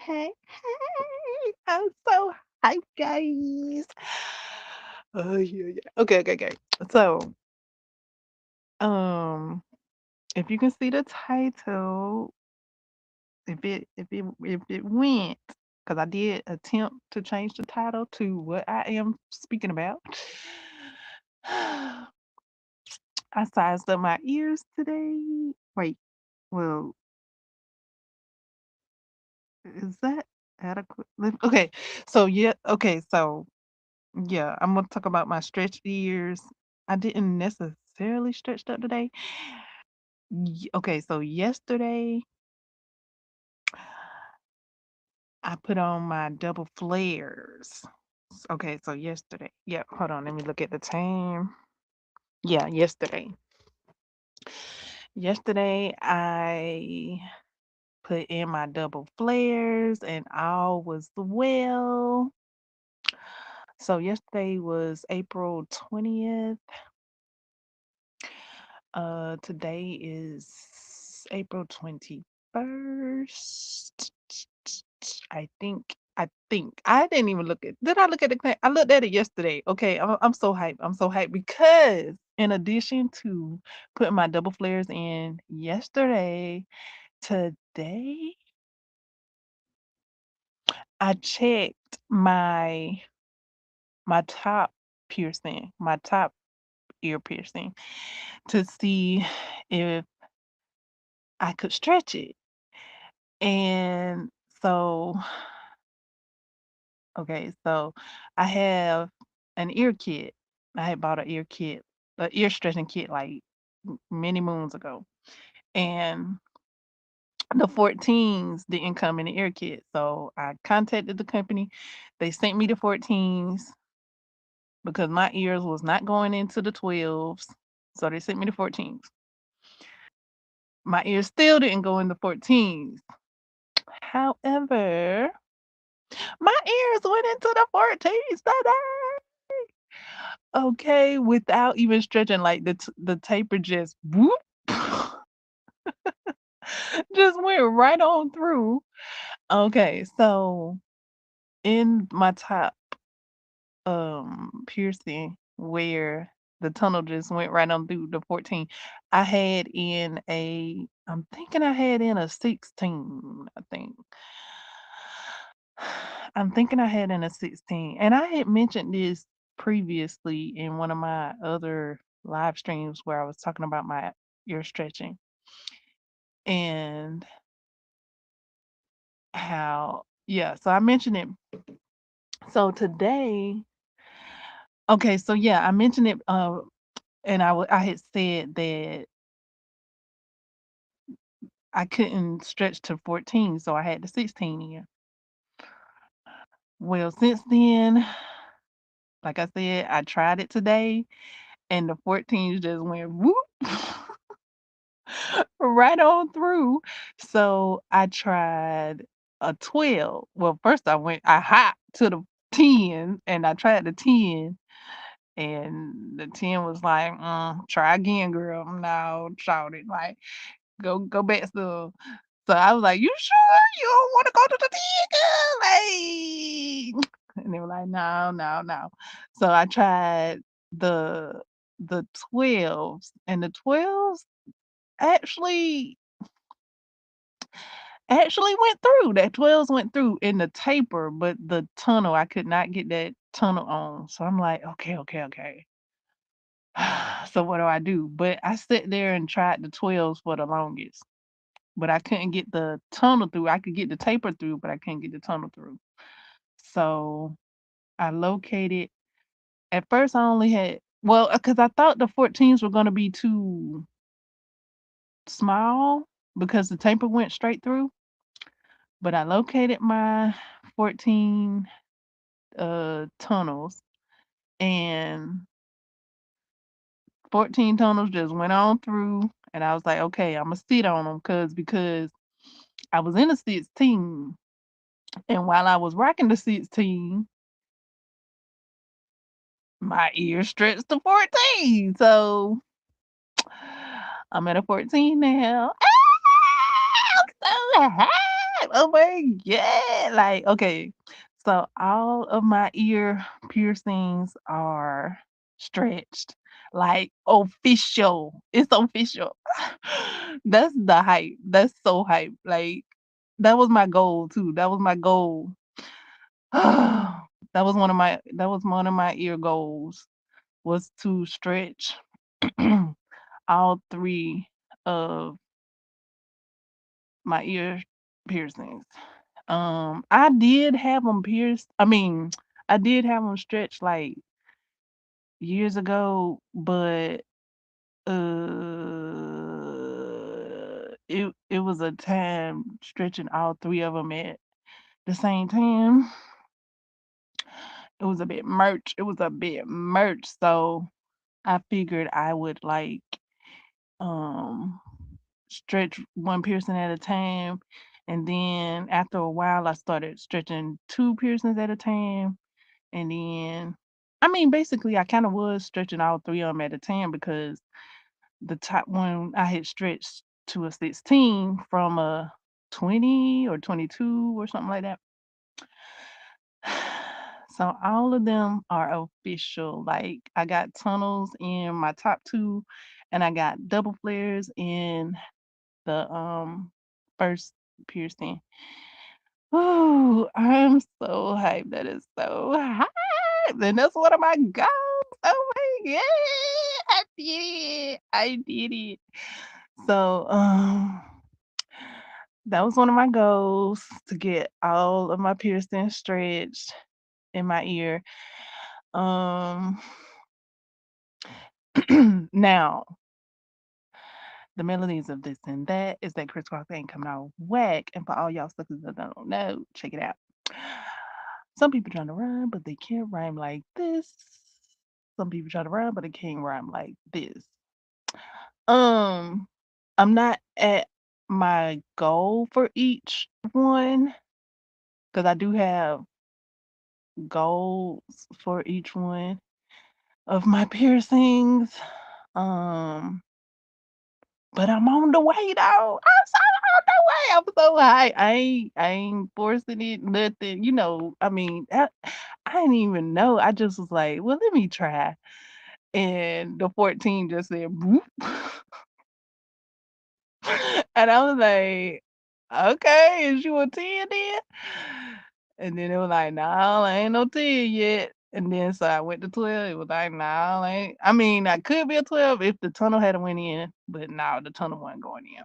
hey, hey. I'm so hyped, guys. Oh, yeah, yeah. Okay, okay, okay. So, um, if you can see the title, if it went, because I did attempt to change the title to what I am speaking about. I sized up my ears today. Wait, well, is that adequate? Okay, so yeah, okay, so yeah, I'm gonna talk about my stretched ears. I didn't necessarily stretch up today. Okay, so yesterday I put on my double flares. Okay, so yesterday. Yeah, hold on, let me look at the time. Yeah, yesterday. Yesterday I put in my double flares and all was well. So yesterday was April 20th. Today is April 21st. I think I didn't even look at. Did I look at the claim? I looked at it yesterday. Okay, I'm so hyped. I'm so hyped because in addition to putting my double flares in yesterday, today I checked my top piercing, my top ear piercing to see if I could stretch it. And so, okay, so I have an ear kit. I had bought an ear kit, an ear stretching kit like many moons ago. And the 14s didn't come in the ear kit. So I contacted the company. They sent me the 14s because my ears was not going into the 12s. So they sent me the 14s. My ears still didn't go in the 14s. However, my ears went into the 14s today. Okay, without even stretching, like the taper just whoop, just went right on through. Okay, so in my top piercing where the tunnel just went right on through the 14, I had in a I'm thinking I had in a 16, I think. I'm thinking I had in a 16, and I had mentioned this previously in one of my other live streams where I was talking about my ear stretching and how, yeah, so I mentioned it. So today, okay, so yeah, I mentioned it, and I had said that I couldn't stretch to 14, so I had the 16 in. Well, since then, like I said, I tried it today, and the 14s just went whoop. Right on through. So I tried a 12. Well, first I hopped to the 10 and I tried the 10 and the 10 was like, try again, girl. No, shout it. Like, go back to. So I was like, you sure you don't want to go to the 10, girl? Like, and they were like, no, no, no. So I tried the the 12s and the 12s actually went through. That 12s went through in the taper, but the tunnel, I could not get that tunnel on. So I'm like, okay, okay, okay. So what do I do? But I sat there and tried the 12s for the longest, but I couldn't get the tunnel through. I could get the taper through, but I couldn't get the tunnel through. So I located. At first, I only had, well, because I thought the 14s were going to be too small because the taper went straight through. But I located my 14 tunnels, and 14 tunnels just went on through, and I was like, okay, I'm gonna sit on them because I was in a 16, and while I was rocking the 16, my ear stretched to 14. So I'm at a 14 now. Ah, I'm so happy. Oh my god! Like, okay, so all of my ear piercings are stretched, like, official. It's official. That's the hype. That's so hype. Like, that was my goal too. That was my goal. That was one of my ear goals, was to stretch all 3 of my ear piercings. I did have them pierced. I mean, I did have them stretched, like, years ago, but, it was a time stretching all 3 of them at the same time. It was a bit merch, so I figured I would, like, um, stretch one piercing at a time, and then after a while, I started stretching 2 piercings at a time, and then I mean, basically, I kinda was stretching all 3 of them at a time because the top one I had stretched to a 16 from a 20 or 22 or something like that. So all of them are official. Like, I got tunnels in my top 2, and I got double flares in the, first piercing. Ooh, I'm so hyped. That is so hyped, and that's one of my goals. Oh my god, I did it. I did it. So, that was one of my goals, to get all of my piercings stretched in my ear. Um, now, the melodies of this and that is that Chris Cross ain't coming out whack, and for all y'all suckers that don't know, check it out. Some people trying to rhyme, but they can't rhyme like this. Some people try to rhyme, but they can't rhyme like this. Um, I'm not at my goal for each one because I do have goals for each one of my piercings. Um, but I'm on the way though. I'm so on the way. I'm so high. I ain't forcing it, nothing. I mean, I didn't even know. I just was like, well, let me try. And the 14 just said boop. And I was like, okay, is you a 10 then? And then it was like, no, I ain't no 10 yet. And then so I went to 12. It was like, no, ain't. I mean, I could be a 12 if the tunnel had went in, but no, the tunnel wasn't going in.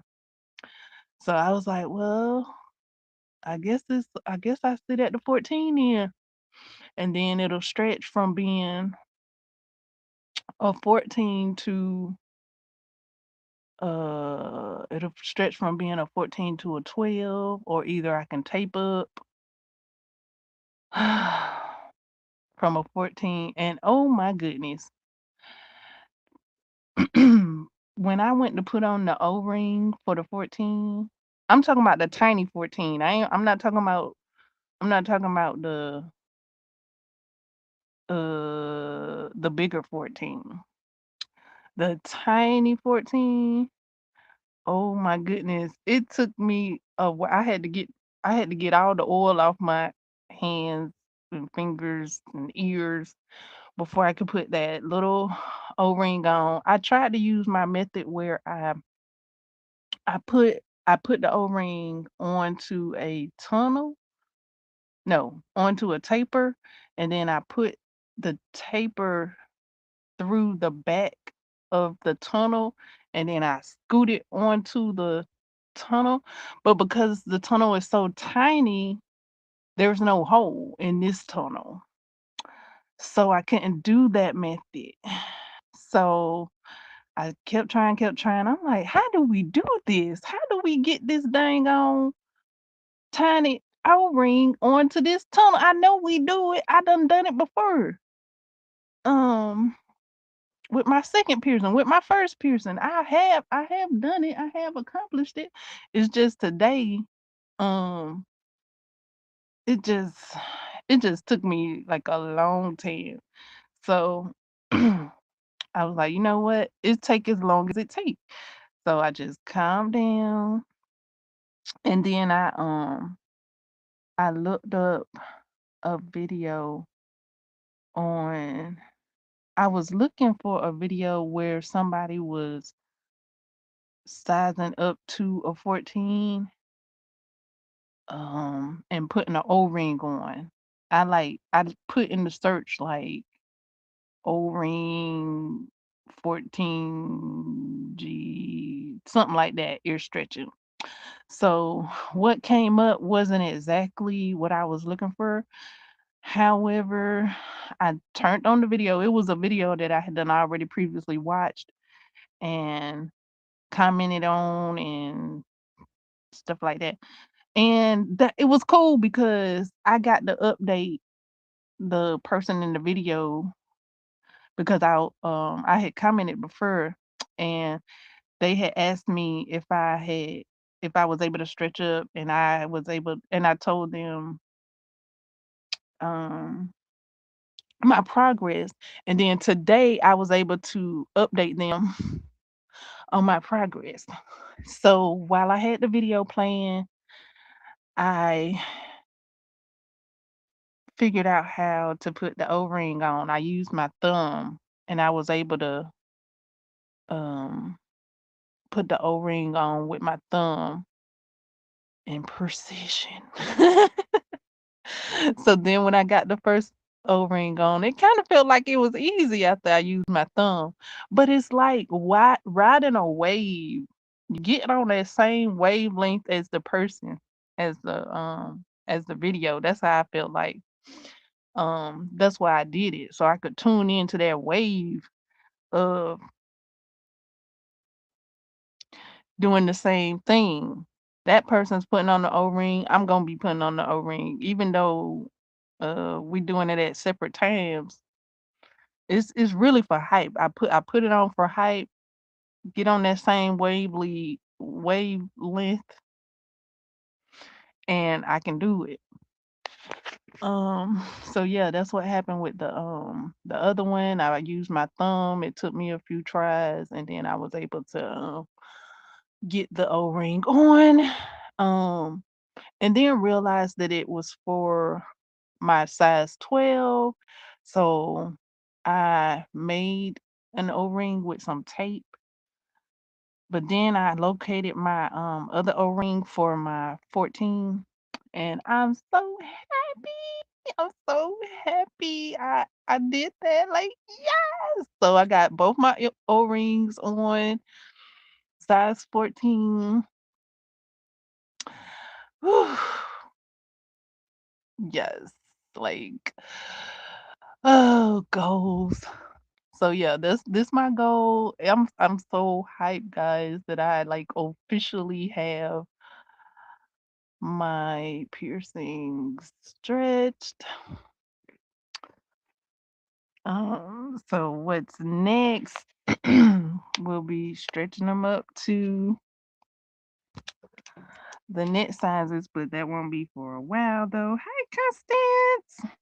So I was like, well, I guess I sit at the 14 then. And then it'll stretch from being a 14 to it'll stretch from being a 14 to a 12, or either I can tape up from a 14. And oh my goodness. When I went to put on the O-ring for the 14, I'm talking about the tiny 14. I'm not talking about the bigger 14. The tiny 14. Oh my goodness. It took me I had to get all the oil off my hands and fingers and ears before I could put that little O-ring on. I tried to use my method where I put I put the O-ring onto a tunnel. No, onto a taper, and then I put the taper through the back of the tunnel, and then I scoot it onto the tunnel. But because the tunnel is so tiny, there's no hole in this tunnel. So I couldn't do that method. So I kept trying. I'm like, how do we do this? How do we get this dang on tiny O-ring onto this tunnel? I know we do it. I done it before. Um, with my second piercing, with my first piercing, I have done it. I have accomplished it. It's just today, um, it just it just took me like a long time. So I was like, you know what? It take as long as it takes. So I just calmed down, and then I looked up a video on I was looking for a video where somebody was sizing up to a 14, and putting an O-ring on. I put in the search, like, O-ring 14G, something like that, ear stretching. So, what came up wasn't exactly what I was looking for. However, I turned on the video. It was a video that I had done already previously watched and commented on and stuff like that. And that it was cool because I got to update the person in the video because I had commented before and they had asked me if I was able to stretch up and I told them um my progress, and then today I was able to update them on my progress. So while I had the video playing, I figured out how to put the O-ring on. I used my thumb and I was able to um put the O-ring on with my thumb in precision. So then when I got the first O-ring on, it kind of felt like it was easy after I used my thumb. But it's like riding a wave. You get on that same wavelength as the person, as the video. That's how I felt like. That's why I did it. So I could tune into that wave of doing the same thing. That person's putting on the O-ring, I'm gonna be putting on the O-ring, even though we doing it at separate times. It's really for hype. I put it on for hype, get on that same wavelength, and I can do it. So yeah, that's what happened with the other one. I used my thumb. It took me a few tries, and then I was able to get the O-ring on. Um, and then realized that it was for my size 12. So I made an O-ring with some tape, but then I located my other O-ring for my 14 and I'm so happy. I'm so happy. I did that, like, yes. So I got both my O-rings on size 14. Whew. Yes. Like, oh, goals. So yeah, this my goal. I'm so hyped, guys, that I like officially have my piercings stretched. So what's next? We'll be stretching them up to the next sizes, but that won't be for a while though. Hi, Constance.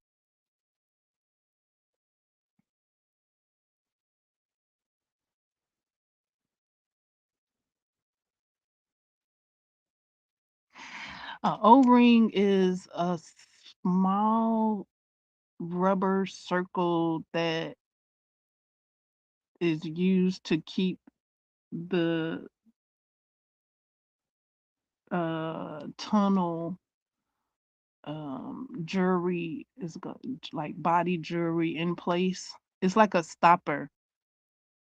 A O-ring is a small rubber circle that is used to keep the tunnel jewelry like body jewelry in place. It's like a stopper.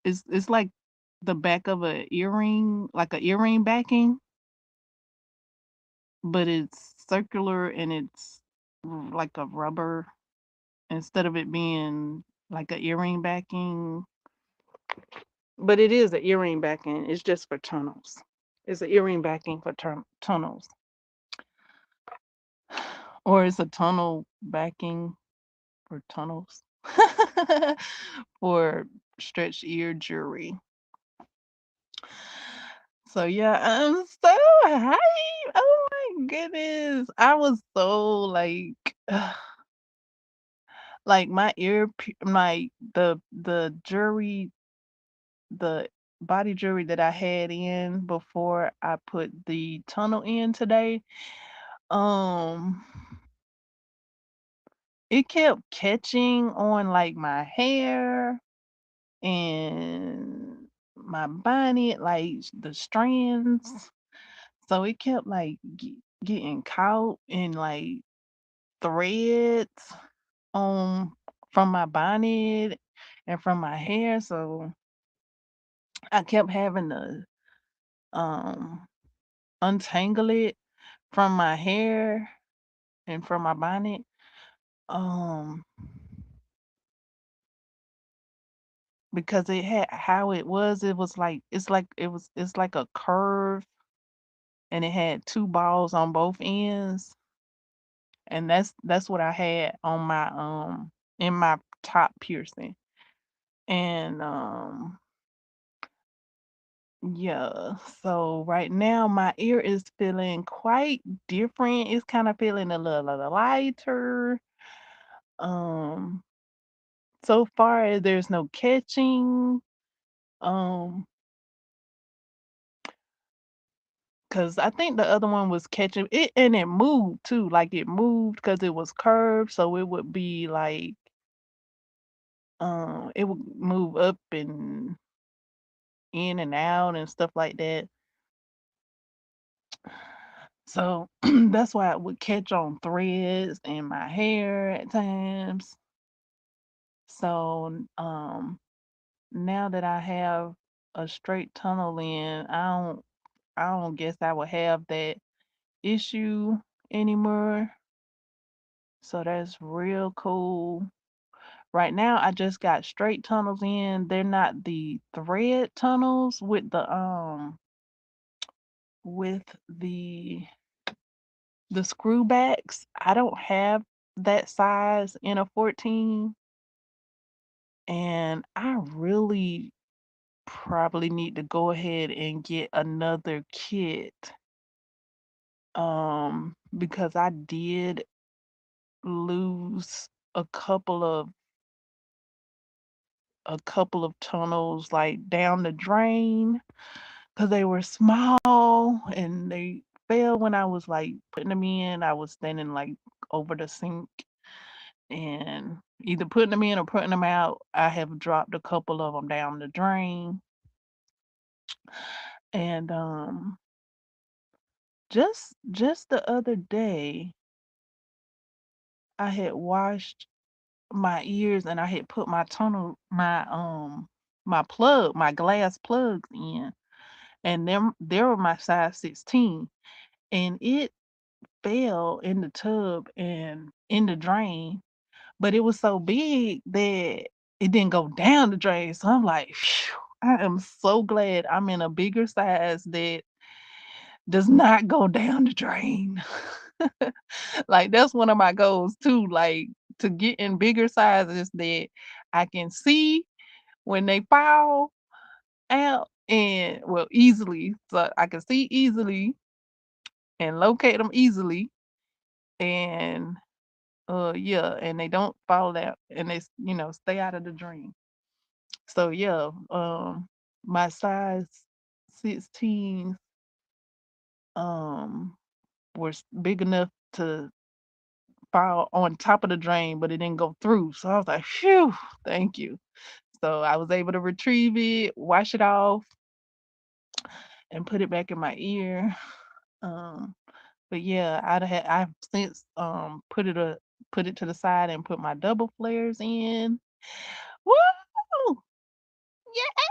It's like the back of a earring, like a earring backing, but it's circular and it's like a rubber instead of it being like a earring backing. But it is an earring backing. It's just for tunnels. It's an earring backing for tunnels, or it's a tunnel backing for tunnels for stretched ear jewelry. So yeah, I'm so hyped. Oh my goodness. I was so like my my the jewelry, the body jewelry that I had in before I put the tunnel in today. Um it kept catching on, like, my hair and my bonnet, like, the strands. So it kept, like, getting caught in, like, threads on from my bonnet and from my hair, so I kept having to, um, untangle it from my hair and from my bonnet, um, because it had how it was like it's like a curve, and it had 2 balls on both ends, and that's what I had on my, in my top piercing, and, yeah, so right now my ear is feeling quite different, it's kinda feeling a little lighter, um, so far there's no catching, um, 'cause I think the other one was catching it and it moved too, like, it moved because it was curved, so it would be like, it would move up and in and out and stuff like that. So, that's why it would catch on threads in my hair at times. So, now that I have a straight tunnel in, I don't guess I will have that issue anymore. So that's real cool. Right now, I just got straight tunnels in. They're not the thread tunnels with the screw backs. I don't have that size in a 14, and I really probably need to go ahead and get another kit, because I did lose a couple of tunnels, like, down the drain, cause they were small and they fell when I was, like, putting them in. I was standing, like, over the sink and either putting them in or putting them out. I have dropped a couple of them down the drain, and, just the other day, I had washed my ears and I had put my glass plugs in, and them they were my size 16, and it fell in the tub and in the drain, but it was so big that it didn't go down the drain, so I'm like, "Phew, I am so glad I'm in a bigger size that does not go down the drain." Like, that's one of my goals too, like, to get in bigger sizes that I can see when they fall out and well, easily, so I can see easily and locate them easily, and, yeah, and they don't fall out, and they stay out of the drain. So, yeah, my size 16, um, was big enough to fall on top of the drain, but it didn't go through, so I was like, "Phew, thank you." So, I was able to retrieve it, wash it off, and put it back in my ear, um, but yeah, I've since, put it to the side and put my double flares in. Woo! Yeah!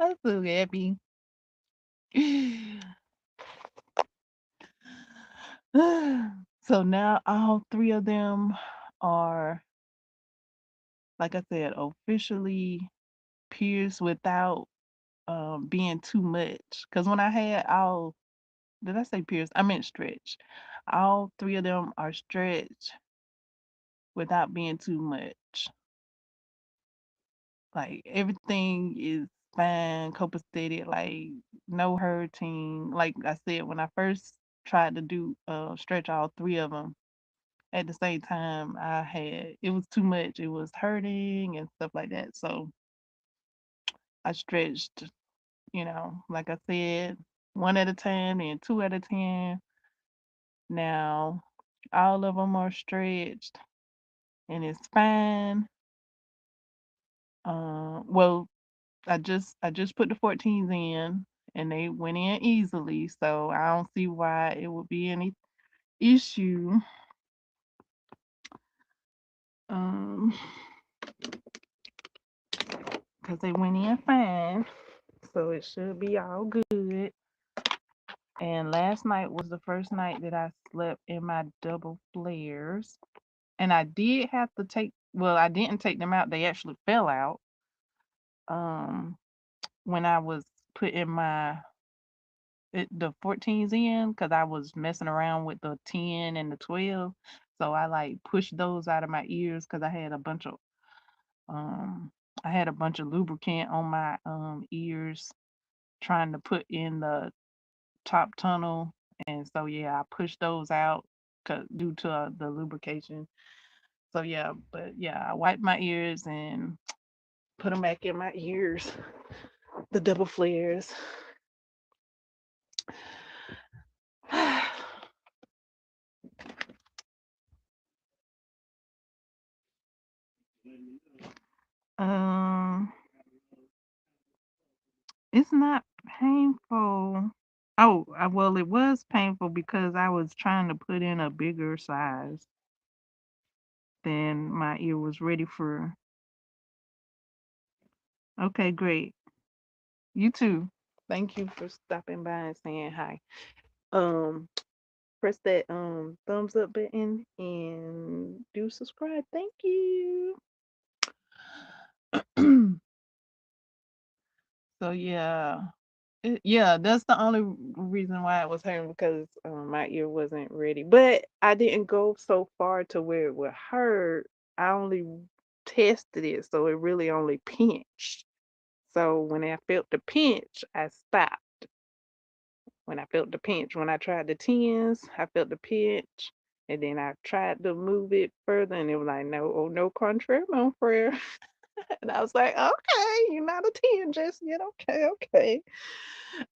I'm so happy. So now all 3 of them are, like I said, officially pierced without, being too much. Cause when I had all did I say pierced? I meant stretch. All 3 of them are stretched without being too much. Like, everything is fine, copacetic, like, no hurting. Like I said, when I first tried to stretch all 3 of them at the same time, it was too much. It was hurting and stuff like that, so I stretched, like I said, 1 at a time and 2 at a time. Now All of them are stretched, and it's fine. Well, I just put the 14s in, and they went in easily, so I don't see why it would be any issue. Um, because they went in fine, so it should be all good. And last night was the first night that I slept in my double flares. And I did have to take, well, I didn't take them out. They actually fell out um when I was putting the 14s in, because I was messing around with the 10 and the 12. So I like pushed those out of my ears because um I had a bunch of lubricant on my ears trying to put in the top tunnel. And so yeah, I pushed those out due to the lubrication. So yeah, but yeah, I wiped my ears and put them back in my ears, the double flares. um, it's not painful. Oh, well, it was painful because I was trying to put in a bigger size than my ear was ready for. Okay, great. You too. Thank you for stopping by and saying hi. Um, press that thumbs up button and do subscribe. Thank you. So yeah. Yeah, that's the only reason why it was hurting, because my ear wasn't ready. But I didn't go so far to where it would hurt. I only tested it, so it really only pinched. So when I felt the pinch, I stopped. When I felt the pinch, when I tried the tens, I felt the pinch, and then I tried to move it further, and it was like, no, oh no, contrary, mon frere. And I was like, okay, you're not a 10 just yet. Okay, okay.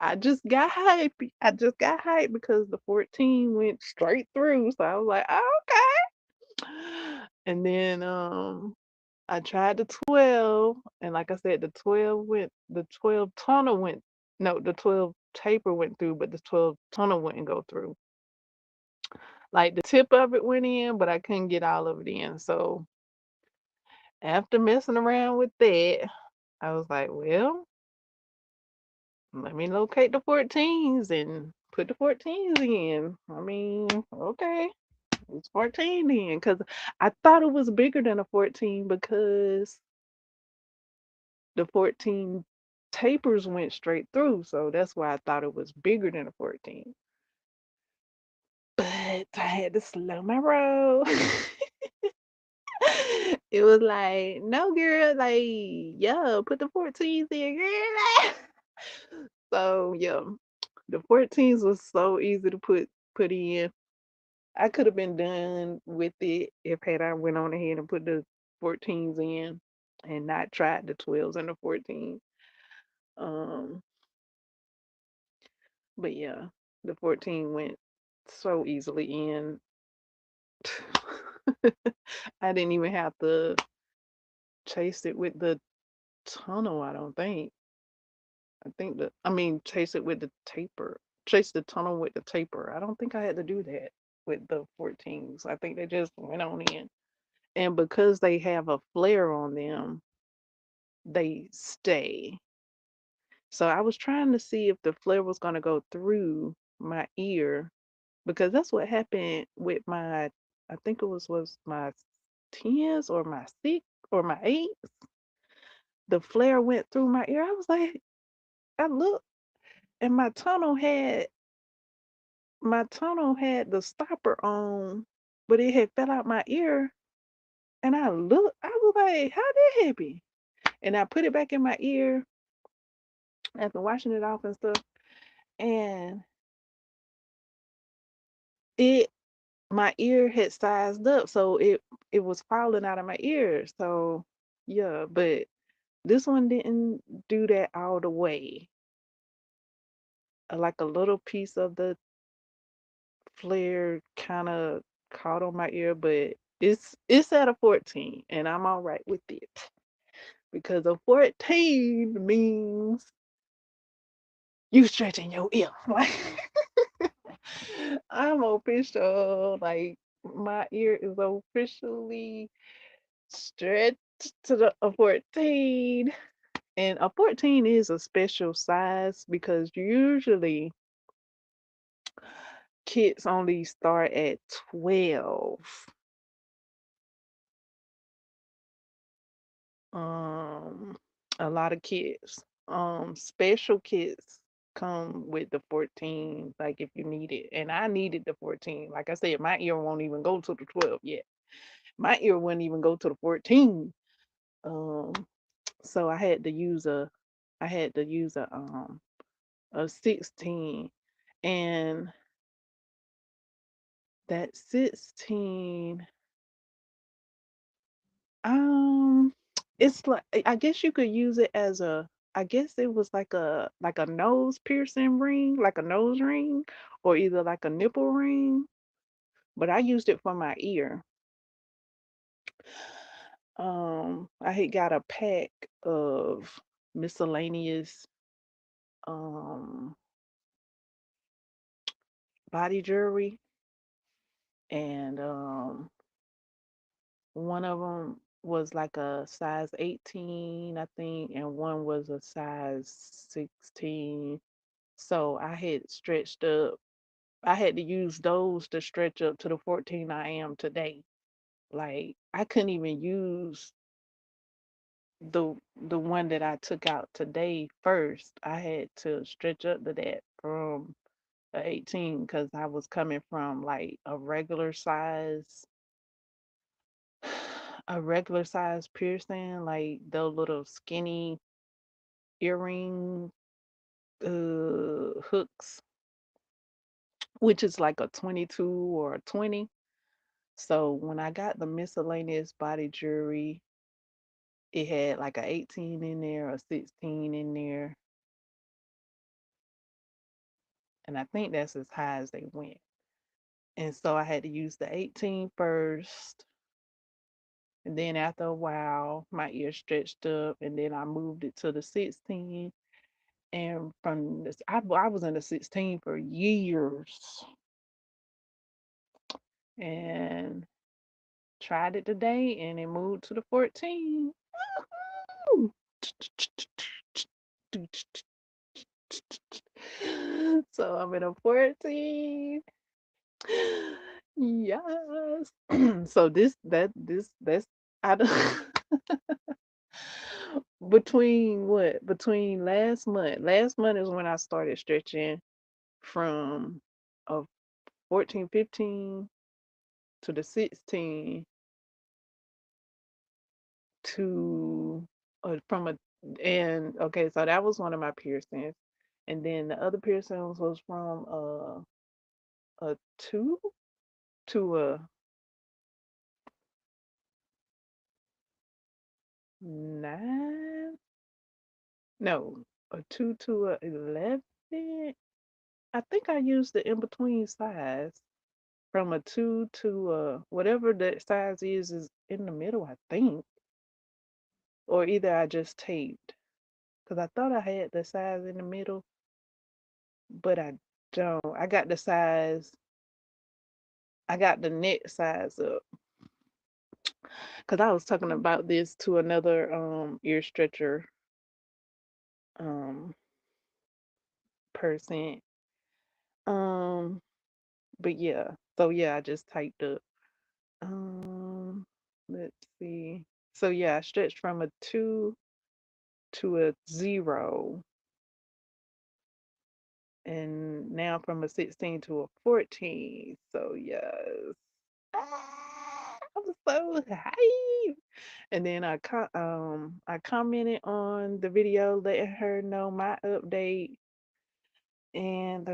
I just got hype. I just got hype because the 14 went straight through. So I was like, oh, okay. And then I tried the 12. And like I said, the 12 tunnel went, no, the 12 taper went through, but the 12 tunnel wouldn't go through. Like the tip of it went in, but I couldn't get all of it in. So after messing around with that, I was like, well, let me locate the 14s and put the 14s in. I mean, okay, it's 14 then, because I thought it was bigger than a 14 because the 14 tapers went straight through. So that's why I thought it was bigger than a 14. But I had to slow my roll. It was like, no, girl, like, yeah, put the 14s in, girl. So yeah, the 14s was so easy to put in. I could have been done with it if had I went on ahead and put the 14s in and not tried the 12s and the 14s. Um, but yeah, the 14 went so easily in. I didn't even have to chase it with the tunnel, I don't think. I mean, chase it with the taper. Chase the tunnel with the taper. I don't think I had to do that with the 14s. I think they just went on in. And because they have a flare on them, they stay. So I was trying to see if the flare was going to go through my ear, because that's what happened with I think was my 10s or my 6 or my 8. The flare went through my ear. I was like, I looked, and my tunnel had the stopper on, but it had fell out my ear. And I looked, I was like, how did that happen? And I put it back in my ear after washing it off and stuff. And it my ear had sized up, so it was falling out of my ear. So yeah, but this one didn't do that all the way. Like a little piece of the flare kind of caught on my ear, but it's at a 14 and I'm all right with it because a 14 means you stretching your ear. Like I'm official. Like my ear is officially stretched to a 14. And a 14 is a special size because usually kids only start at 12. Um, a lot of kids. Special kids come with the 14, like if you need it. And I needed the 14. Like I said, my ear won't even go to the 12 yet. My ear wouldn't even go to the 14. Um, so I had to use a 16. And that 16, um, it's like I guess you could use it as a I guess it was like a nose piercing ring, like a nose ring, or either like a nipple ring. But I used it for my ear. I had got a pack of miscellaneous um body jewelry, and one of them was like a size 18, I think, and one was a size 16. So I had stretched up. I had to use those to stretch up to the 14 I am today. Like I couldn't even use the one that I took out today first. I had to stretch up to that from a 18 because I was coming from like a regular size piercing, like those little skinny earring hooks, which is like a 22 or a 20. So when I got the miscellaneous body jewelry, it had like a 18 in there, a 16 in there, and I think that's as high as they went. And so I had to use the 18 first, and then after a while, my ear stretched up, and then I moved it to the 16. And from this, I was in the 16 for years and tried it today, and it moved to the 14. Woo! So I'm in a 14. Yes. So that's I don't between what? Between last month. Last month is when I started stretching from a 14, 15 to the 16 to from a and okay, so that was one of my piercings. And then the other piercings was from a 2 to a 9. No, a 2 to a 11. I think I used the in between size from a 2 to whatever that size is in the middle, I think. Or either I just taped because I thought I had the size in the middle, but I don't. I got the neck size up because I was talking about this to another ear stretcher um person. Um, but yeah, so yeah, I just typed up. Let's see. So yeah, I stretched from a 2 to a 0, and now from a 16 to a 14. So yes. I'm so hyped. And then I commented on the video letting her know my update, and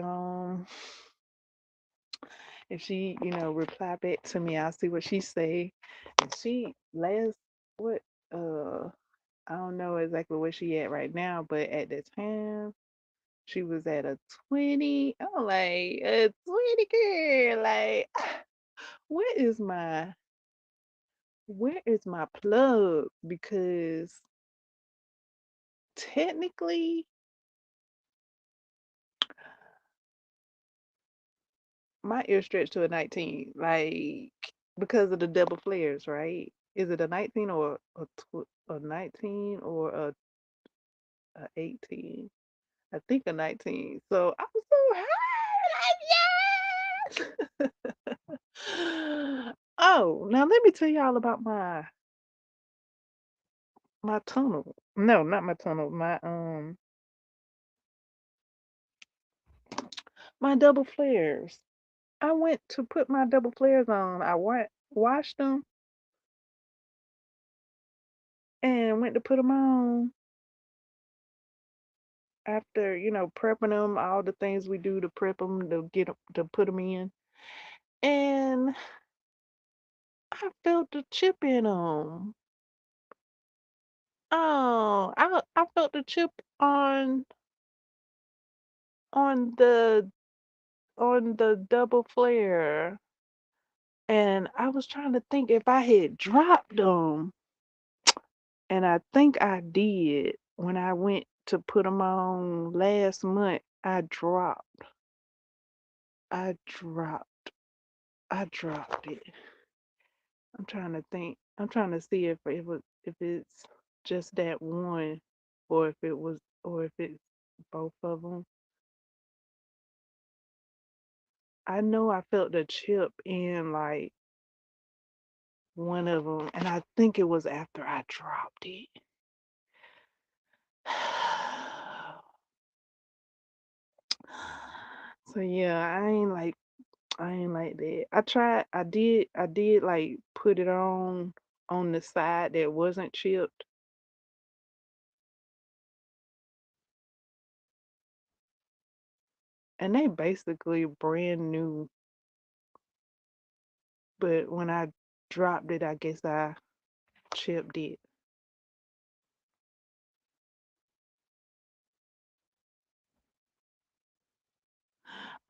if she, reply back to me, I'll see what she say. And she last what uh I don't know exactly where she at right now, but at the time she was at a 20. I'm like, a 20 girl, like where is my where is my plug? Because technically my ear stretched to a 19, like because of the double flares, right? Is it a 19 or a 19 or a 18? I think a 19. So I'm so high, like yes. Oh, now let me tell y'all about my tunnel. No, not my tunnel. My double flares. I went to put my double flares on. I washed them and went to put them on after, prepping them, all the things we do to prep them, to get 'em, to put them in. And I felt the chip in them. Oh, I felt the chip on on the on the double flare. And I was trying to think if I had dropped them. And I think I did when I went to put them on last month. I dropped, I dropped it. I'm trying to think. I'm trying to see if it's just that one, or if it's both of them. I know I felt the chip in like one of them, and I think it was after I dropped it. So yeah, I ain't like that. I did like put it on the side that wasn't chipped, and they basically brand new. But when I dropped it, I guess I chipped it.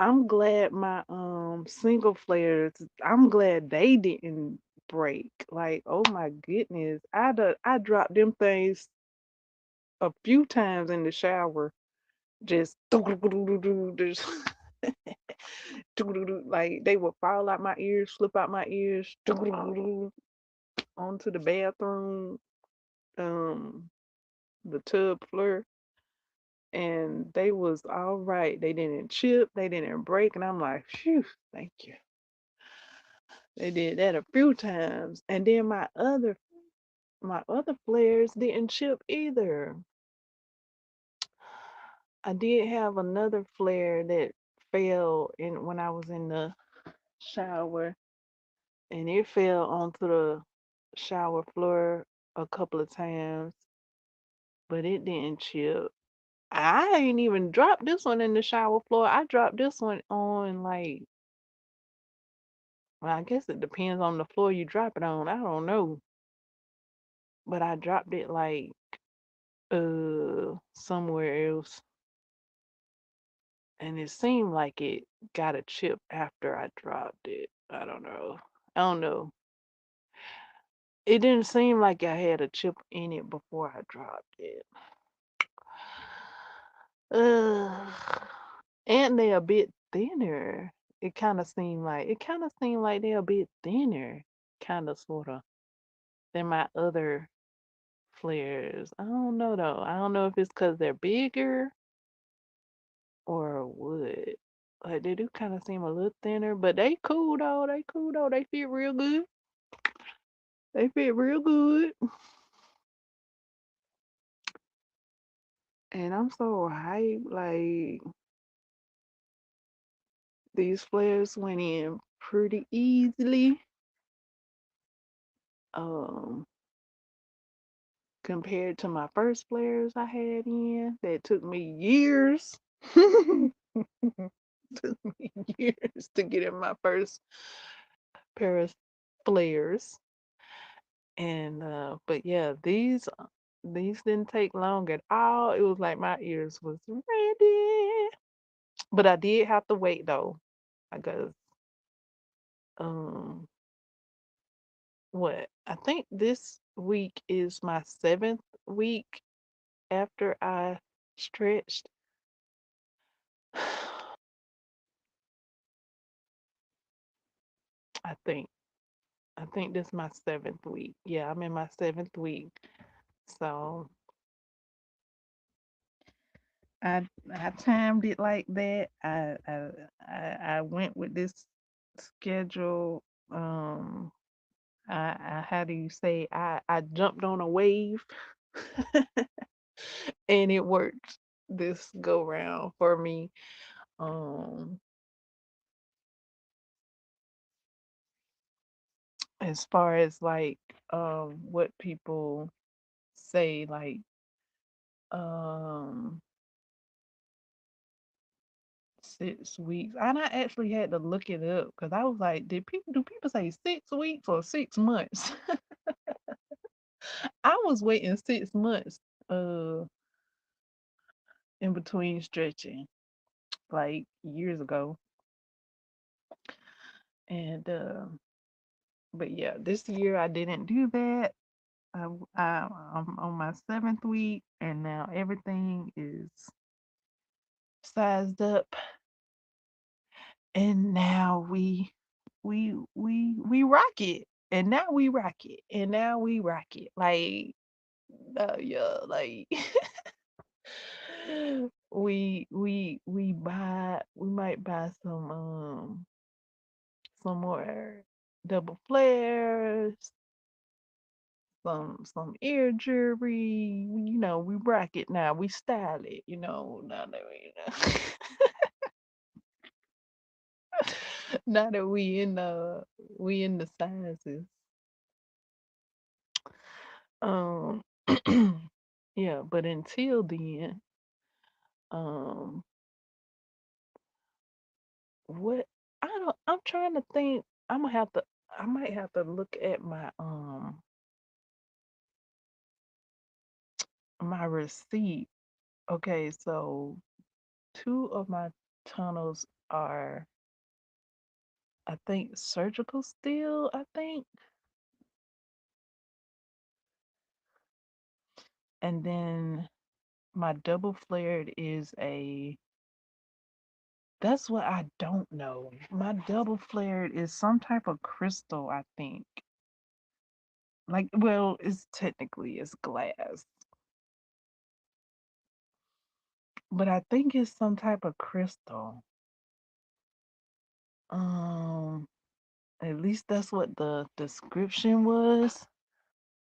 I'm glad my single flares. I'm glad they didn't break. Like, oh my goodness, I dropped them things a few times in the shower. Just just like they would fall out my ears, slip out my ears, onto the bathroom, um, the tub floor, and they was all right. They didn't chip, they didn't break, and I'm like, phew, thank you. They did that a few times, and then my other flares didn't chip either. I did have another flare that fell in when I was in the shower, and it fell onto the shower floor a couple of times, but it didn't chip. I ain't even dropped this one in the shower floor. I dropped this one on like, well, I guess it depends on the floor you drop it on. I don't know, but I dropped it like somewhere else, and it seemed like it got a chip after I dropped it. I don't know. I don't know. It didn't seem like I had a chip in it before I dropped it. Ugh. And they're a bit thinner. It kind of seemed like they're a bit thinner, kind of sorta, than my other flares. I don't know though. I don't know if it's because they're bigger or what. Like they do kind of seem a little thinner, but they cool though. They cool though. They fit real good. They fit real good. And I'm so hyped. Like these flares went in pretty easily. Um, compared to my first flares I had in that took me years. Took me years to get in my first pair of flares. And but yeah, these didn't take long at all. It was like my ears was ready. But I did have to wait though, because Um, what? I think this week is my 7th week after I stretched. I think. I think this is my 7th week. Yeah, I'm in my 7th week. So I timed it like that. I went with this schedule. Um, I how do you say? I jumped on a wave, and it worked this go round for me. Um, as far as like what people say, like um 6 weeks. And I actually had to look it up because I was like, do people say 6 weeks or 6 months? I was waiting 6 months uh in between stretching like years ago. And but yeah, this year I didn't do that. I'm on my 7th week and now everything is sized up and now we rock it. And now we rock it. And now we rock it. Like yeah, like we might buy some more double flares, some ear jewelry. We rock it now. We style it, now that now that we in the sizes. Um yeah, but until then, um what I'm trying to think. I might have to look at my receipt. Okay, so two of my tunnels are, I think, surgical steel, I think. And then my double flared is that's what I don't know. My double flared is some type of crystal, I think. Like, well, it's glass, but I think it's some type of crystal. Um, at least that's what the description was.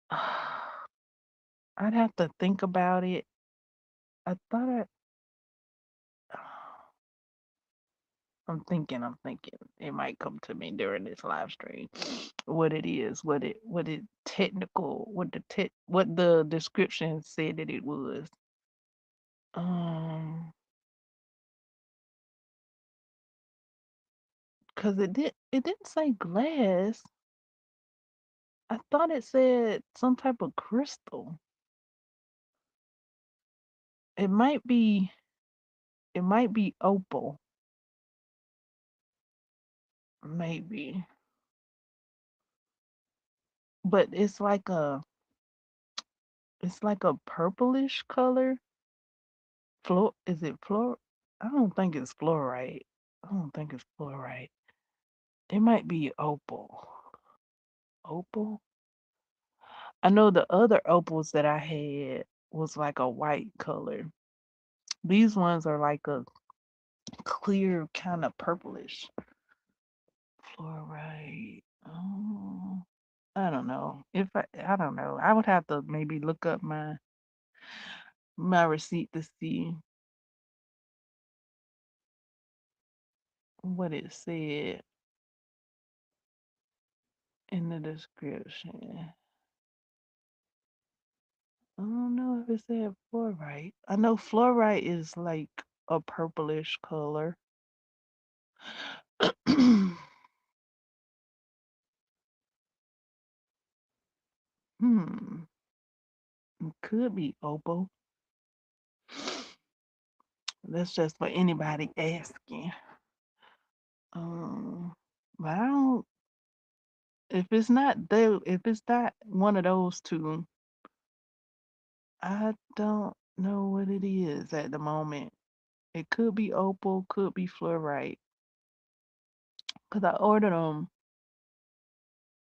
I'd have to think about it. I thought I'm thinking. It might come to me during this live stream. What it is, what it technical, what the description said that it was. Um, cause it didn't say glass. I thought it said some type of crystal. It might be it might be opal, maybe. But it's like a purplish color. Is it fluor? I don't think it's fluorite. I don't think it's fluorite. It might be opal. Opal? I know the other opals that I had was like a white color. These ones are like a clear kind of purplish. Fluorite. Oh, I don't know. I don't know. I would have to maybe look up my receipt to see what it said in the description. I don't know if it said fluorite. I know fluorite is like a purplish color. Hmm. It could be opal. That's just for anybody asking. Um, but I don't. if it's not one of those two, I don't know what it is at the moment. It could be opal, could be fluorite. Cause I ordered them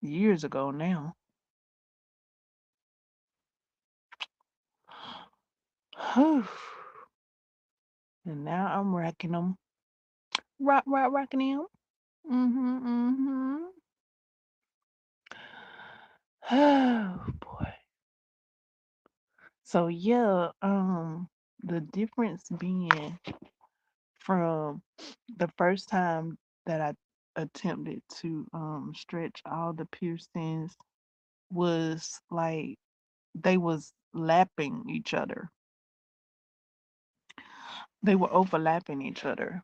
years ago now. And now I'm racking them. Rocking them. Mm-hmm. Oh boy. So yeah, the difference being from the first time that I attempted to stretch all the piercings was like they was lapping each other. They were overlapping each other.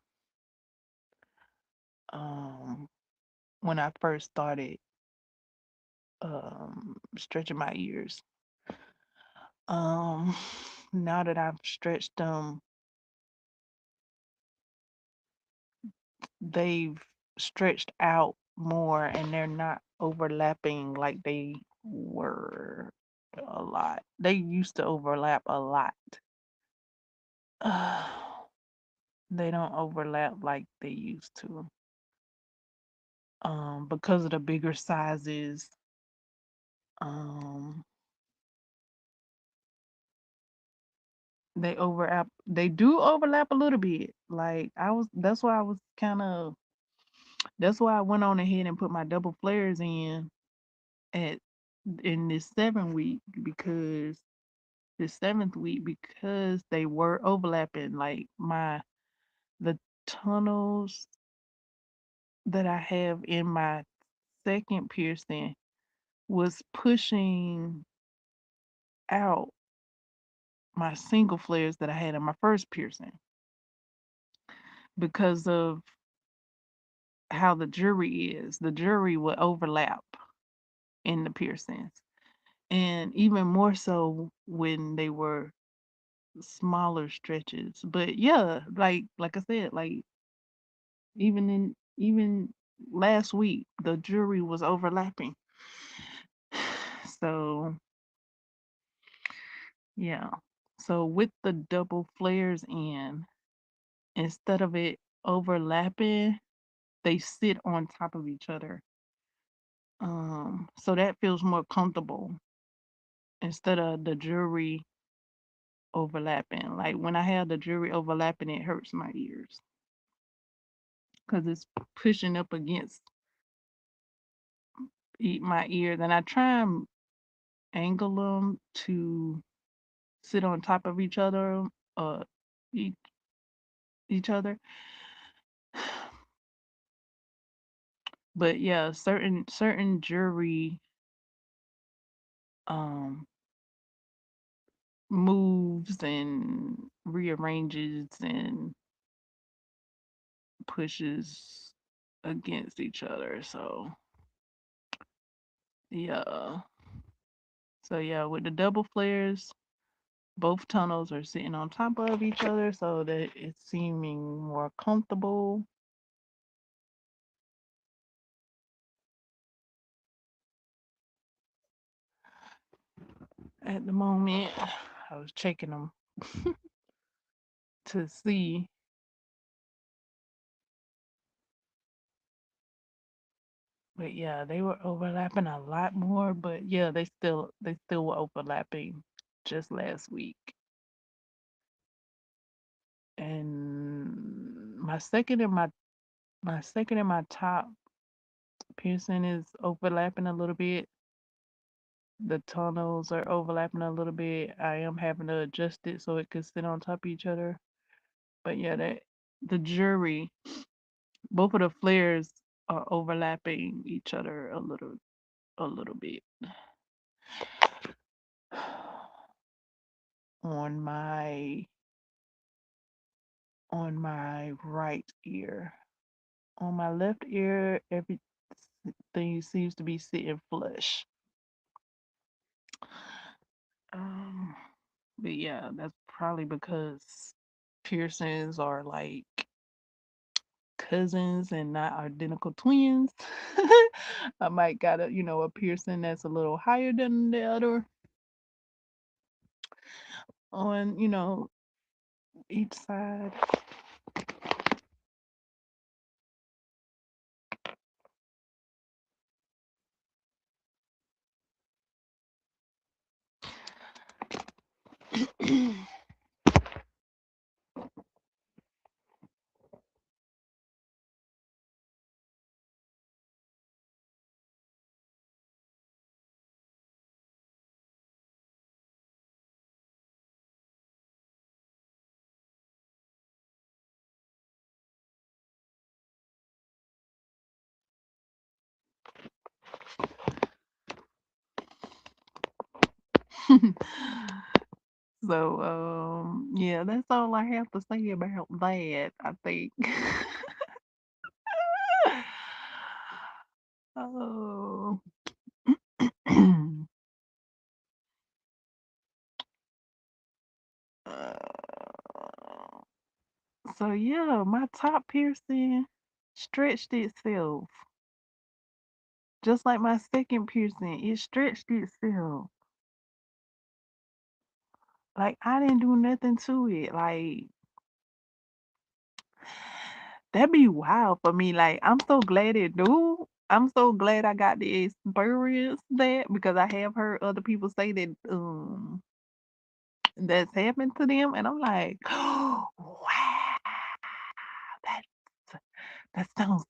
Um when I first started stretching my ears. Um now that I've stretched them, they've stretched out more and they're not overlapping like they were a lot. They used to overlap a lot. They don't overlap like they used to. Because of the bigger sizes. Um, they do overlap a little bit. Like that's why I went on ahead and put my double flares at in this 7 week because the 7th week because they were overlapping. Like the tunnels that I have in my second piercing was pushing out my single flares that I had in my first piercing because of how the jury is. The jury would overlap in the piercings. And even more so when they were smaller stretches. But yeah, like I said, like even last week the jury was overlapping. So yeah. So with the double flares in, instead of it overlapping, they sit on top of each other. So that feels more comfortable instead of the jury overlapping. Like when I have the jury overlapping, it hurts my ears because it's pushing up against my ears, and I try and angle them to sit on top of each other, each, each other. But yeah, certain jury um moves and rearranges and pushes against each other. So yeah. So yeah, with the double flares, both tunnels are sitting on top of each other so that it's seeming more comfortable. At the moment, I was checking them to see, but yeah, they were overlapping a lot more. But yeah, they still were overlapping just last week. And my second and my top piercing is overlapping a little bit. The tunnels are overlapping a little bit. I am having to adjust it so it could sit on top of each other. But yeah, that the jury, both of the flares are overlapping each other a little bit on my right ear. On my left ear, everything seems to be sitting flush. Um, but yeah, that's probably because piercings are like cousins and not identical twins. I might got a piercing that's a little higher than the other on, each side. So, yeah, that's all I have to say about that, I think. Oh. Uh, so yeah, my top piercing stretched itself. Just like my second piercing, it stretched itself. Like I didn't do nothing to it. Like that'd be wild for me. Like I'm so glad it do. I'm so glad I got to experience that because I have heard other people say that that's happened to them, and I'm like, wow, that that sounds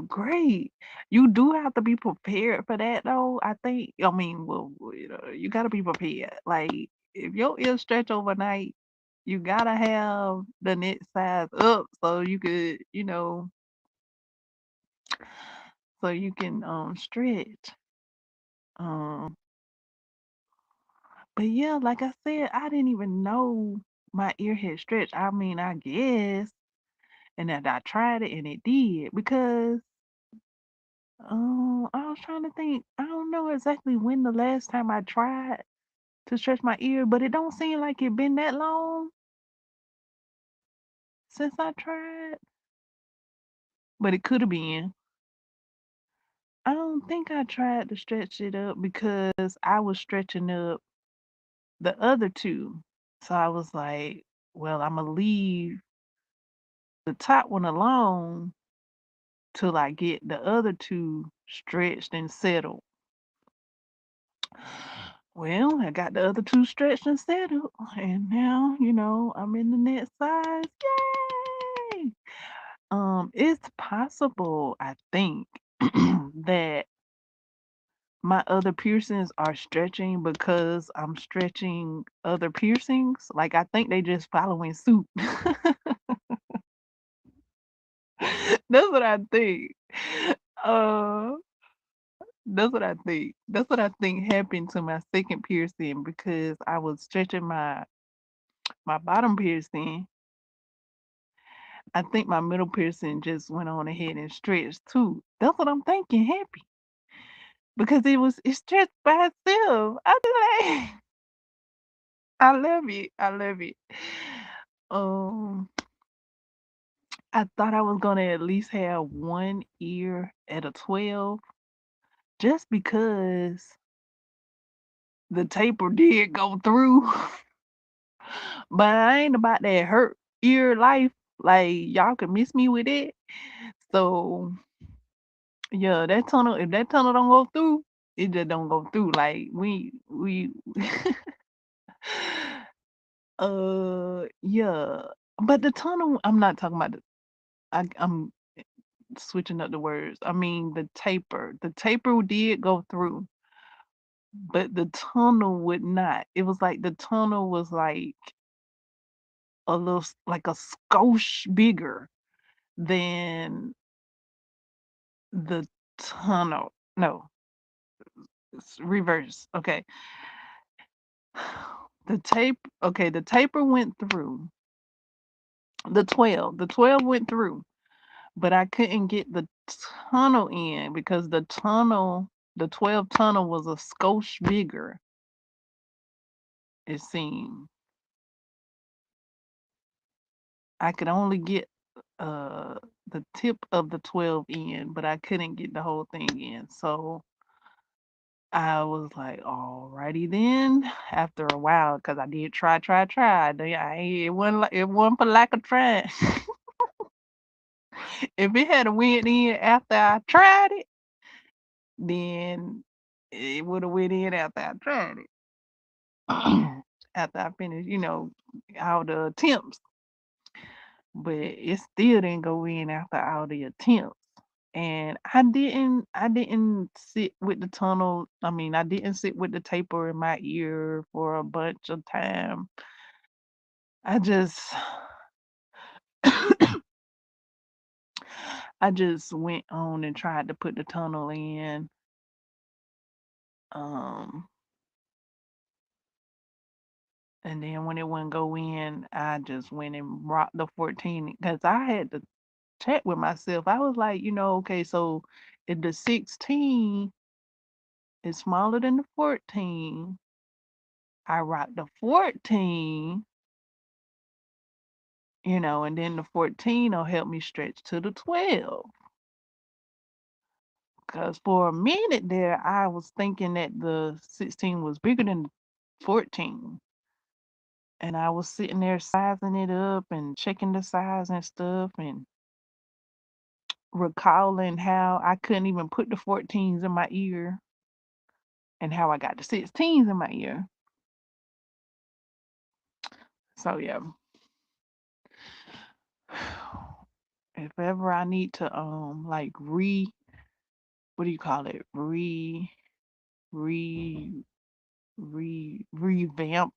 great. You do have to be prepared for that though. I think. I mean, well, you gotta be prepared. Like if your ear stretch overnight, you gotta have the net size up so you could, so you can stretch. Um, but yeah, like I said, I didn't even know my ear had stretched. I mean, I guess, and that I tried it and it did because I was trying to think. I don't know exactly when the last time I tried to stretch my ear, but it don't seem like it been that long since I tried. But it could have been. I don't think I tried to stretch it up because I was stretching up the other two. So I was like, well, I'm gonna leave the top one alone till I get the other two stretched and settled. Well, I got the other two stretched and settled, and now, I'm in the next size. Yay! It's possible, I think, that my other piercings are stretching because I'm stretching other piercings. Like I think they just following suit. That's what I think. Uh, that's what I think. That's what I think happened to my second piercing because I was stretching my bottom piercing. I think my middle piercing just went on ahead and stretched too. That's what I'm thinking, happy. Because it stretched by itself. I be like, I love it. I love it. Um, I thought I was gonna at least have one ear at a 12 just because the taper did go through. But I ain't about that hurt ear life. Like y'all can miss me with it. So yeah, if that tunnel don't go through, it just don't go through. Like we yeah. But the tunnel, I'm not talking about I'm switching up the words. I mean the taper. The taper did go through, but the tunnel would not. It was like the tunnel was like like a skosh bigger than the tunnel. No, it's reverse. Okay. The taper went through. The 12 went through, but I couldn't get the tunnel in because the 12 tunnel was a skosh bigger, it seemed. I could only get uh the tip of the 12 in, but I couldn't get the whole thing in. So I was like, alrighty then. After a while, because I did try. It wasn't like, it wasn't for lack of trying. If it had went in after I tried it, then it would have went in after I tried it. After I finished, all the attempts. But it still didn't go in after all the attempts. And I didn't sit with the tunnel. I mean, I didn't sit with the taper in my ear for a bunch of time. I just I just went on and tried to put the tunnel in. Um and then when it wouldn't go in, I just went and rocked the 14 because I had to check with myself. I was like, okay, so if the 16 is smaller than the 14, I rock the 14, and then the 14 will help me stretch to the 12. Because for a minute there, I was thinking that the 16 was bigger than the 14. And I was sitting there sizing it up and checking the size and stuff and recalling how I couldn't even put the 14s in my ear and how I got the 16s in my ear. So yeah. If ever I need to like what do you call it? Re revamp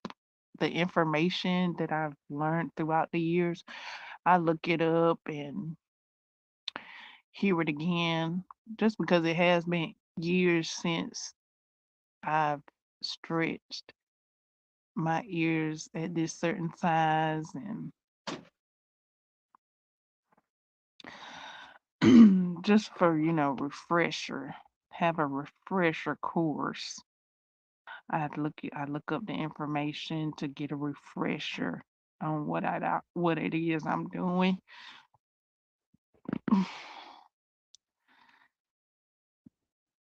the information that I've learned throughout the years. I look it up and hear it again just because it has been years since I've stretched my ears at this certain size and just for, refresher, have a refresher course. I look up the information to get a refresher on what it is I'm doing.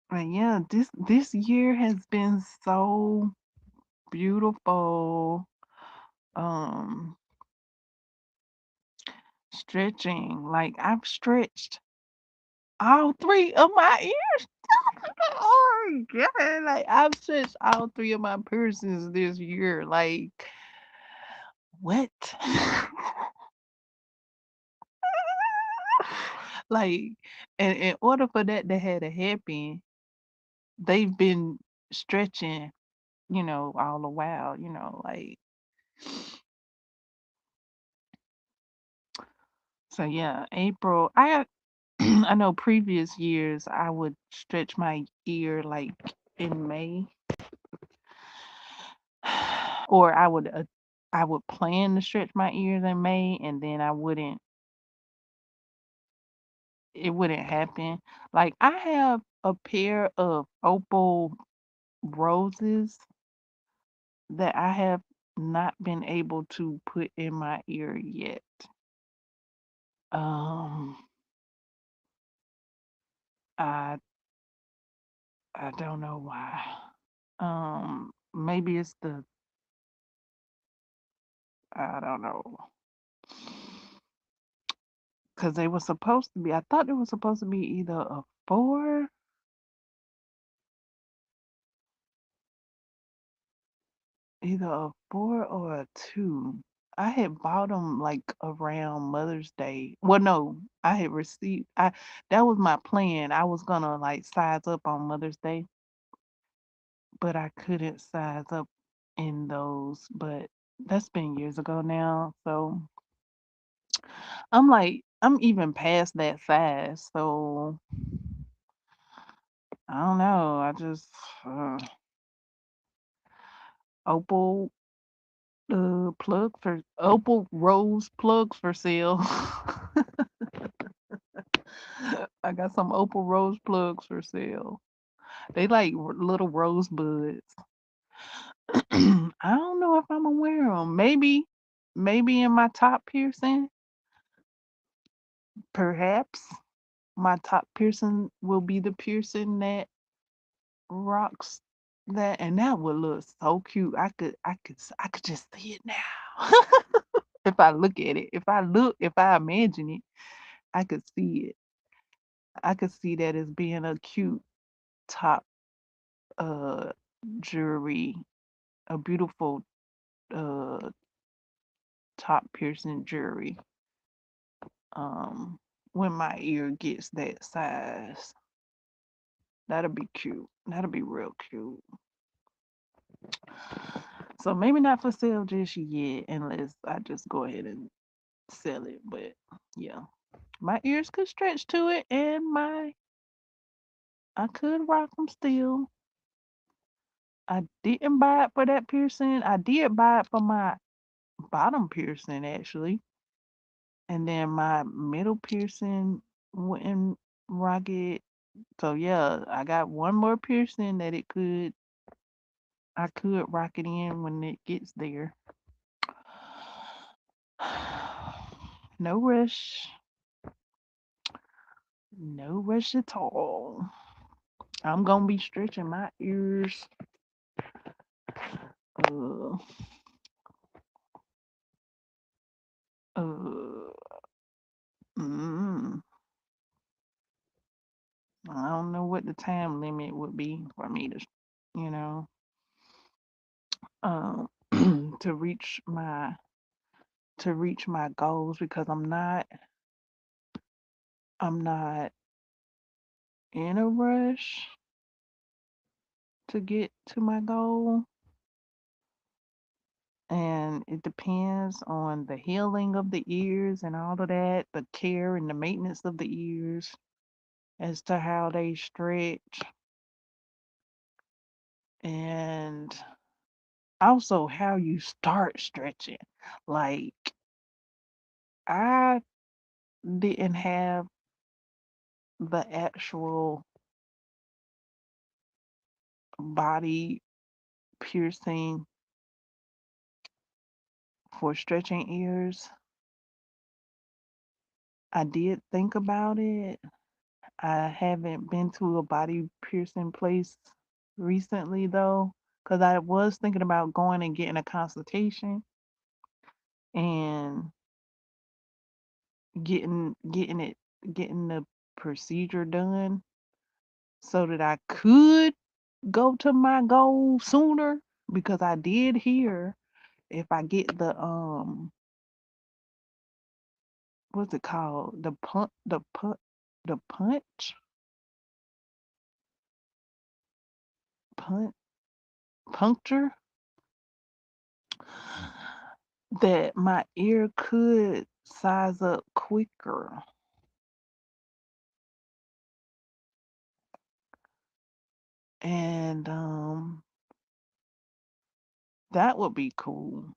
But yeah, this year has been so beautiful. Um, Stretching. Like I've stretched all three of my ears. Oh my god! Like I've stretched all three of my piercings this year. Like what? Like, and in order for that to have to happen, they've been stretching, all the while. Like so. Yeah, April. I know previous years I would stretch my ear like in May, or I would plan to stretch my ears in May, and then it wouldn't happen. Like I have a pair of opal roses that I have not been able to put in my ear yet. Um, I I don't know why. Maybe it's I don't know. Because they were supposed to be, I thought it was supposed to be either a four or a two. I had bought them like around Mother's Day. Well, no, I had received, that was my plan. I was gonna like size up on Mother's Day, but I couldn't size up in those. But that's been years ago now. So I'm even past that size. So I don't know. I just, opal opal rose plugs for sale. I got some opal rose plugs for sale. They like little rosebuds. I don't know if I'm gonna wear them. Maybe in my top piercing. Perhaps my top piercing will be the piercing that rocks that, and that would look so cute. I could just see it now. If I look at it, if I imagine it, I could see it. I could see that as being a cute top uh jewelry, a beautiful uh top piercing jewelry. Um, when my ear gets that size, that'll be cute. That'll be real cute. So maybe not for sale just yet, unless I just go ahead and sell it. But yeah, my ears could stretch to it, and I could rock them still. I didn't buy it for that piercing. I did buy it for my bottom piercing actually, and then my middle piercing wouldn't rock it. So yeah, I got one more piercing that I could rock it in when it gets there. No rush. No rush at all. I'm gonna be stretching my ears. Uh, uh, mm, I don't know what the time limit would be for me to, you know, um, to reach my goals because I'm not in a rush to get to my goal. And it depends on the healing of the ears and all of that, the care and the maintenance of the ears as to how they stretch, and also how you start stretching. Like, I didn't have the actual body piercing for stretching ears. I did think about it. I haven't been to a body piercing place recently though, because I was thinking about going and getting a consultation and getting the procedure done so that I could go to my goal sooner, because I did hear if I get the what's it called, the punch punt puncture, that my ear could size up quicker. And that would be cool.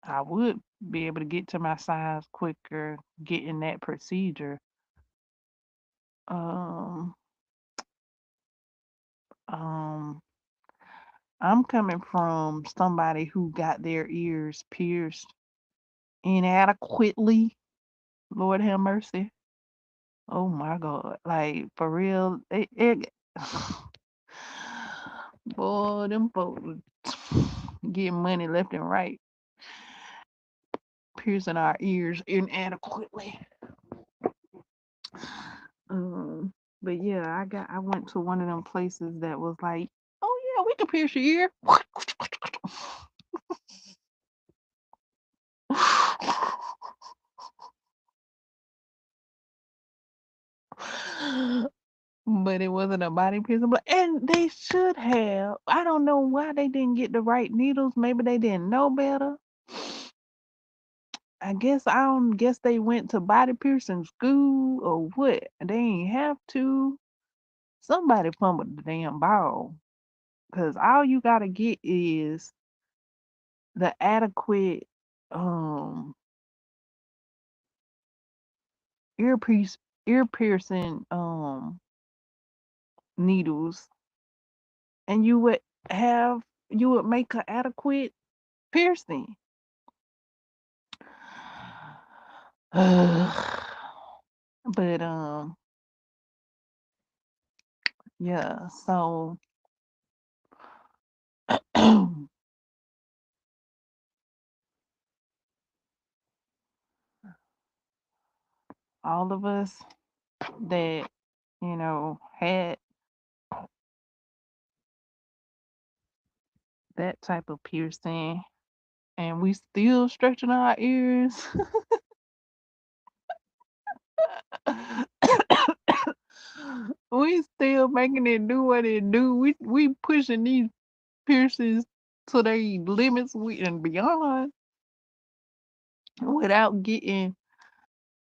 I would be able to get to my size quicker getting that procedure. Um, um, I'm coming from somebody who got their ears pierced inadequately. Lord have mercy. Oh my God. Like for real. Boy, them folks getting money left and right, piercing our ears inadequately. Um, but yeah, I went to one of them places that was like, oh yeah, we can pierce your ear. But it wasn't a body piercing. But and they should have. I don't know why they didn't get the right needles. Maybe they didn't know better. I don't guess they went to body piercing school or what. They ain't have to. Somebody fumbled the damn ball. Cause all you gotta get is the adequate um earpiece ear piercing needles, and you would make an adequate piercing. Ugh. But yeah, so all of us that, had that type of piercing and we still stretching our ears. We still making it do what it do. We pushing these piercings to their limits and beyond without getting,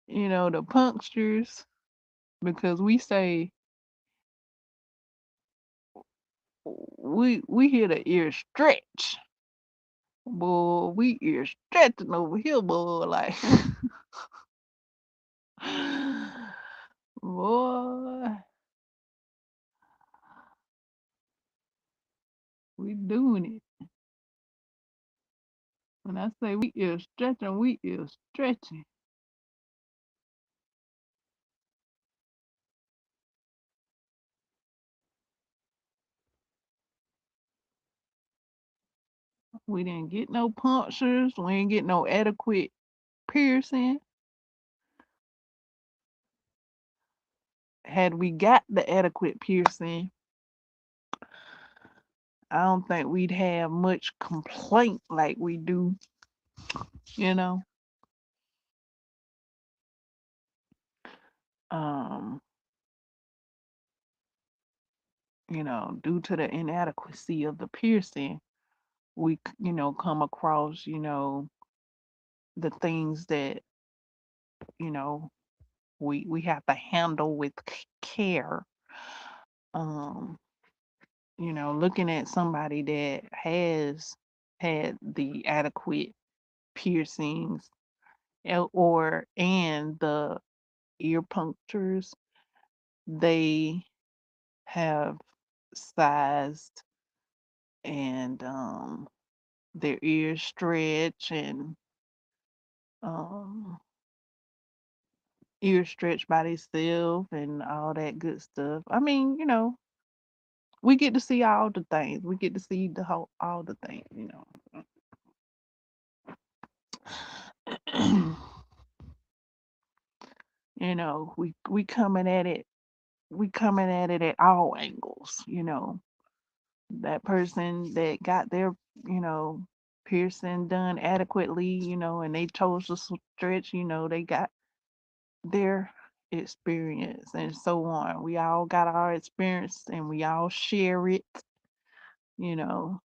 the punctures because we say we hear the ear stretch. Boy, we ear stretching over here, boy, like boy, we doing it. When I say we is stretching, we is stretching. We didn't get no punctures. We ain't get no adequate piercing. Had we got the adequate piercing, I don't think we'd have much complaint like we do, you know. Um, due to the inadequacy of the piercing, we, come across, the things that, you know, we have to handle with care. Um, looking at somebody that has had the adequate piercings and the ear punctures, they have sized and their ears stretch and um ear stretch by themselves and all that good stuff. I mean, we get to see all the things. We get to see the whole all the things. We coming at it. We coming at it at all angles. That person that got their, you know, piercing done adequately, and they chose to stretch, they got their experience and so on. We all got our experience and we all share it, you know.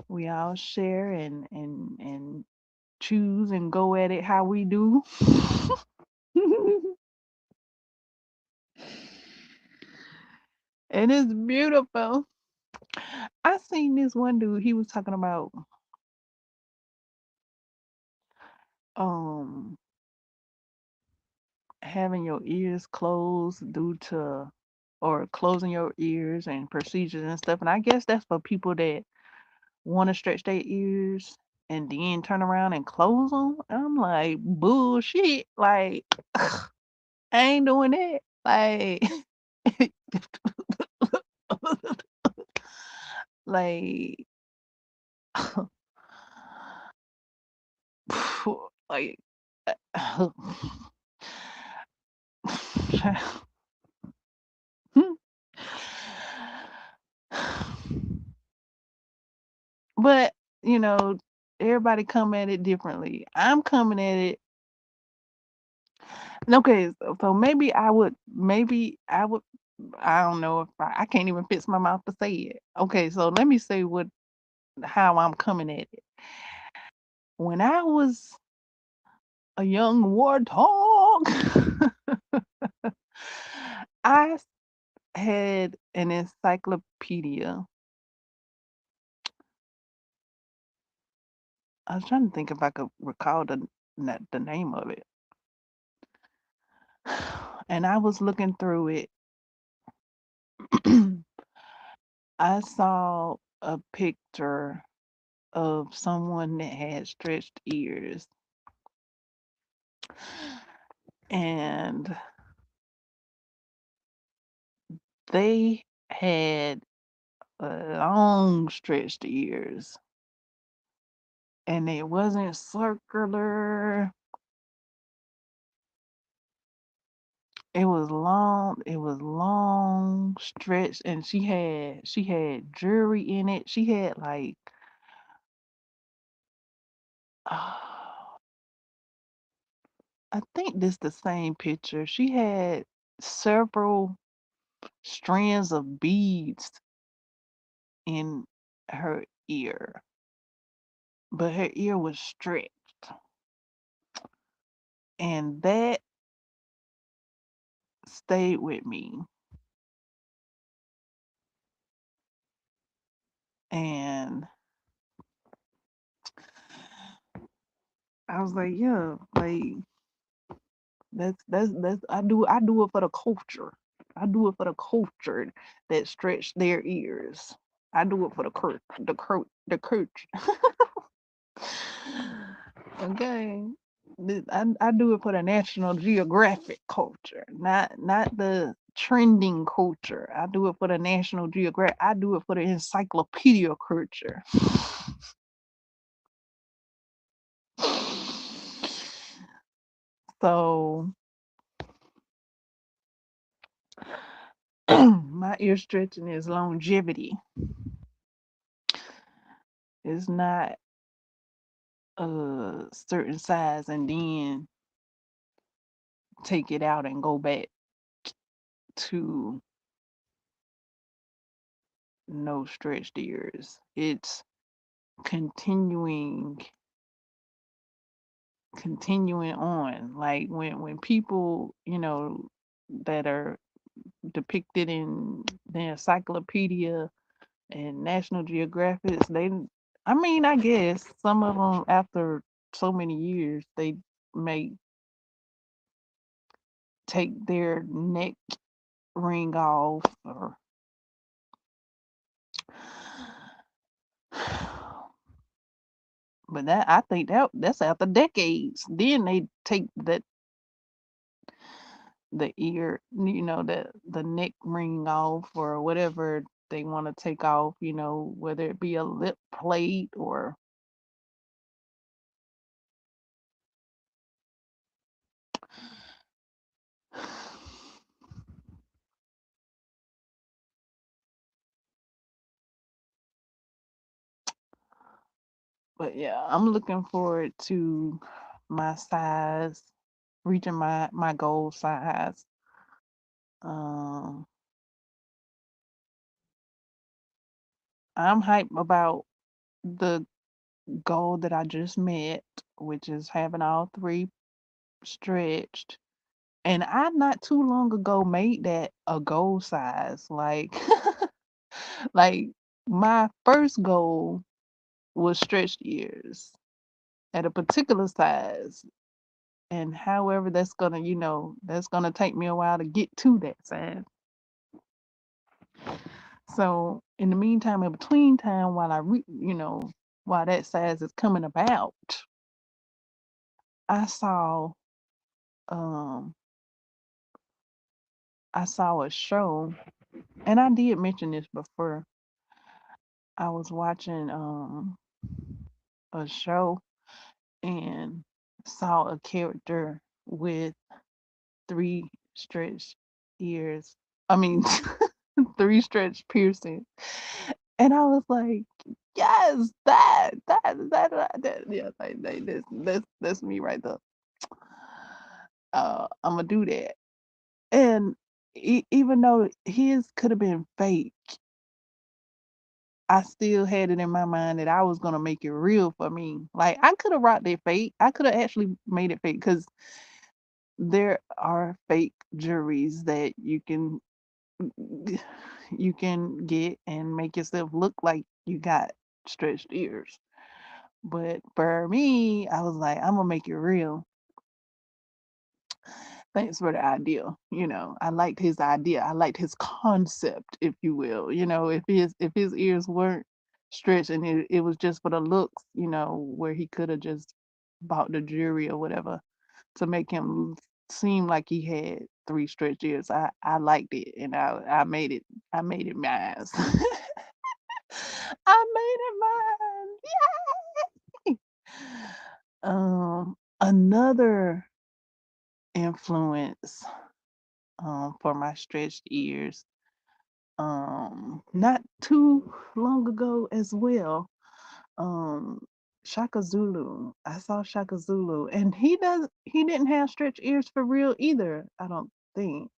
We all share and choose and go at it how we do. And it's beautiful. I seen this one dude, he was talking about um having your ears closed due to or closing your ears and procedures and stuff. And I guess that's for people that want to stretch their ears and then turn around and close them. I'm like, bullshit. Like, I ain't doing that. Like, like, like, but everybody come at it differently. I'm coming at it. Okay, so maybe I would, I don't know if I can't even fix my mouth to say it. Okay, so let me say how I'm coming at it. When I was a young warthog, I had an encyclopedia. I was trying to think if I could recall the name of it. And I was looking through it. I saw a picture of someone that had stretched ears. and they had long stretched ears, and it wasn't circular. It was long, stretched, and she had jewelry in it. She had like I think this the same picture. She had several strands of beads in her ear, but her ear was stretched, and that stayed with me. And I was like, yeah, like that's I do it for the culture. I do it for the culture that stretch their ears. I do it for the church. Okay. I do it for the National Geographic culture, not the trending culture. I do it for the National Geographic. I do it for the encyclopedia culture. So my ear stretching is longevity. It's not a certain size and then take it out and go back to no stretched ears. It's continuing continuing on. Like when people, that are depicted in the encyclopedia and National Geographic, I mean, I guess some of them after so many years, they may take their neck ring off or but that I think that's after decades. Then they take the ear, the neck ring off or whatever they want to take off, whether it be a lip plate or but yeah, I'm looking forward to my size, reaching my goal size. Um I'm hyped about the goal that I just met, which is having all three stretched. And I not too long ago made that a goal size. Like my first goal was stretched ears at a particular size. And however that's gonna take me a while to get to that size. So in the meantime, in between time, while that size is coming about, I saw um I saw a show, and I did mention this before. I was watching a show and saw a character with three stretched ears. I mean, three stretched piercings. And I was like, yes, yeah, like that's me right there. I'm gonna do that. And even though his could have been fake, I still had it in my mind that I was gonna make it real for me. Like I could have rocked it fake. I could have actually made it fake because there are fake juries that you can get and make yourself look like you got stretched ears. But for me, I was like, I'm gonna make it real. Thanks for the idea. I liked his idea. I liked his concept, if you will. If his ears weren't stretched and it was just for the looks, where he could have just bought the jewelry or whatever to make him seemed like he had 3 stretched ears. I liked it, and I made it mine. I made it mine. Yay! Another influence, for my stretched ears, not too long ago as well, um, Shaka Zulu. I saw Shaka Zulu, and he didn't have stretched ears for real either, I don't think.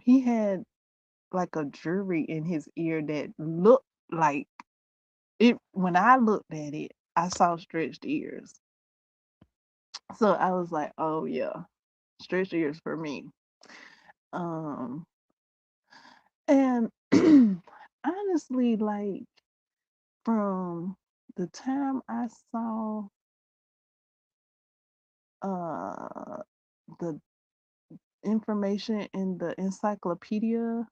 He had like a jewelry in his ear that looked like it when I looked at it, I saw stretched ears. So I was like, "Oh yeah, stretched ears for me." Um, and honestly, like from the time I saw uh the information in the encyclopedia,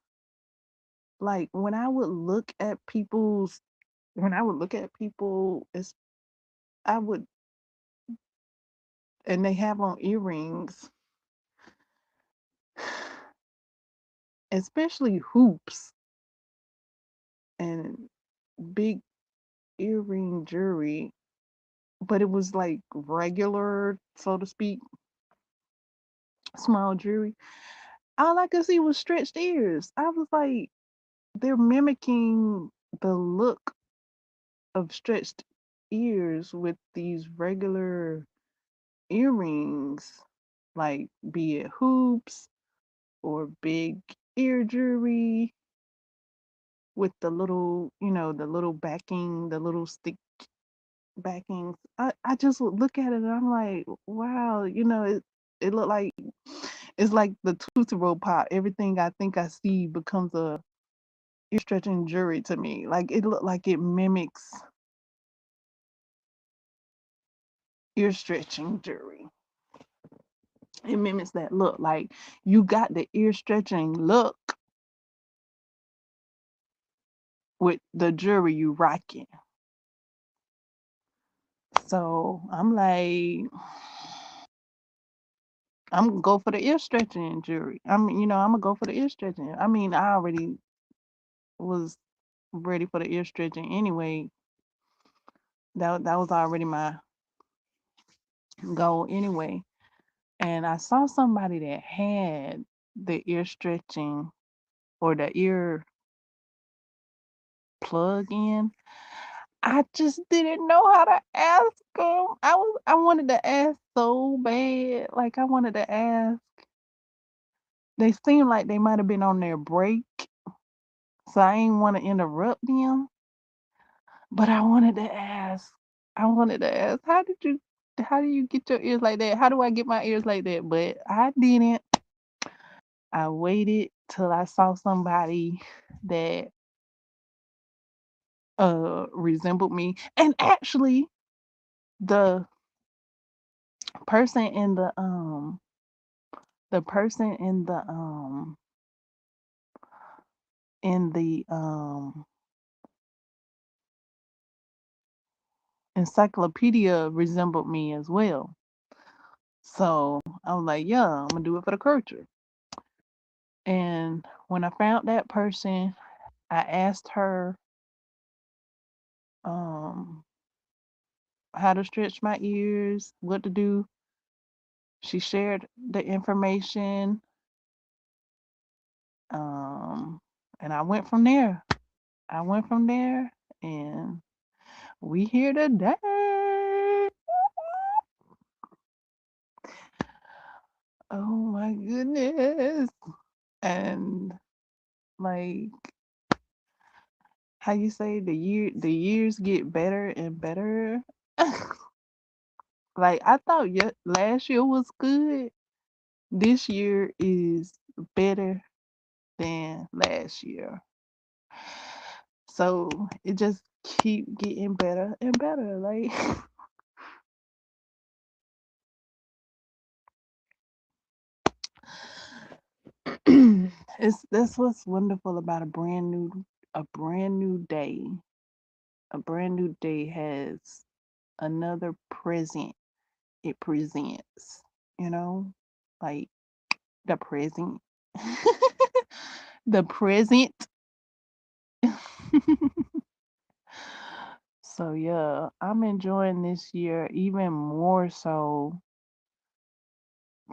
like when I would look at people, it's I would and they have on earrings, especially hoops and big earring jewelry, but it was like regular, so to speak, small jewelry. All I could see was stretched ears. I was like, they're mimicking the look of stretched ears with these regular earrings, like be it hoops or big ear jewelry with the little, the little backing, the little stick backings. I just would look at it and I'm like, wow, it looked like it's like the Tootsie Roll Pop. Everything I think I see becomes a ear stretching jewelry to me. Like it looked like it mimics ear stretching jewelry. It mimics that look. Like you got the ear stretching look with the jewelry you rocking. So I'm like, I'm gonna go for the ear stretching jewelry. I'm gonna go for the ear stretching. I mean, I already was ready for the ear stretching anyway. That was already my goal anyway. And I saw somebody that had the ear stretching or the ear plug in. I just didn't know how to ask them. I wanted to ask so bad. Like I wanted to ask. They seemed like they might have been on their break, so I didn't want to interrupt them. But I wanted to ask. How do you get your ears like that? How do I get my ears like that? But I didn't. I waited till I saw somebody that resembled me. And actually the person in the person in the encyclopedia resembled me as well. So I was like, yeah, I'm gonna do it for the culture. And when I found that person, I asked her um how to stretch my ears, what to do. She shared the information. Um and I went from there. And we here today. Oh my goodness. And like how you say the years get better and better. Like I thought last year was good. This year is better than last year. So it just keep getting better and better. Like that's what's wonderful about a brand new day. A brand new day has another present it presents. you know, like the present. The present. So yeah, I'm enjoying this year even more so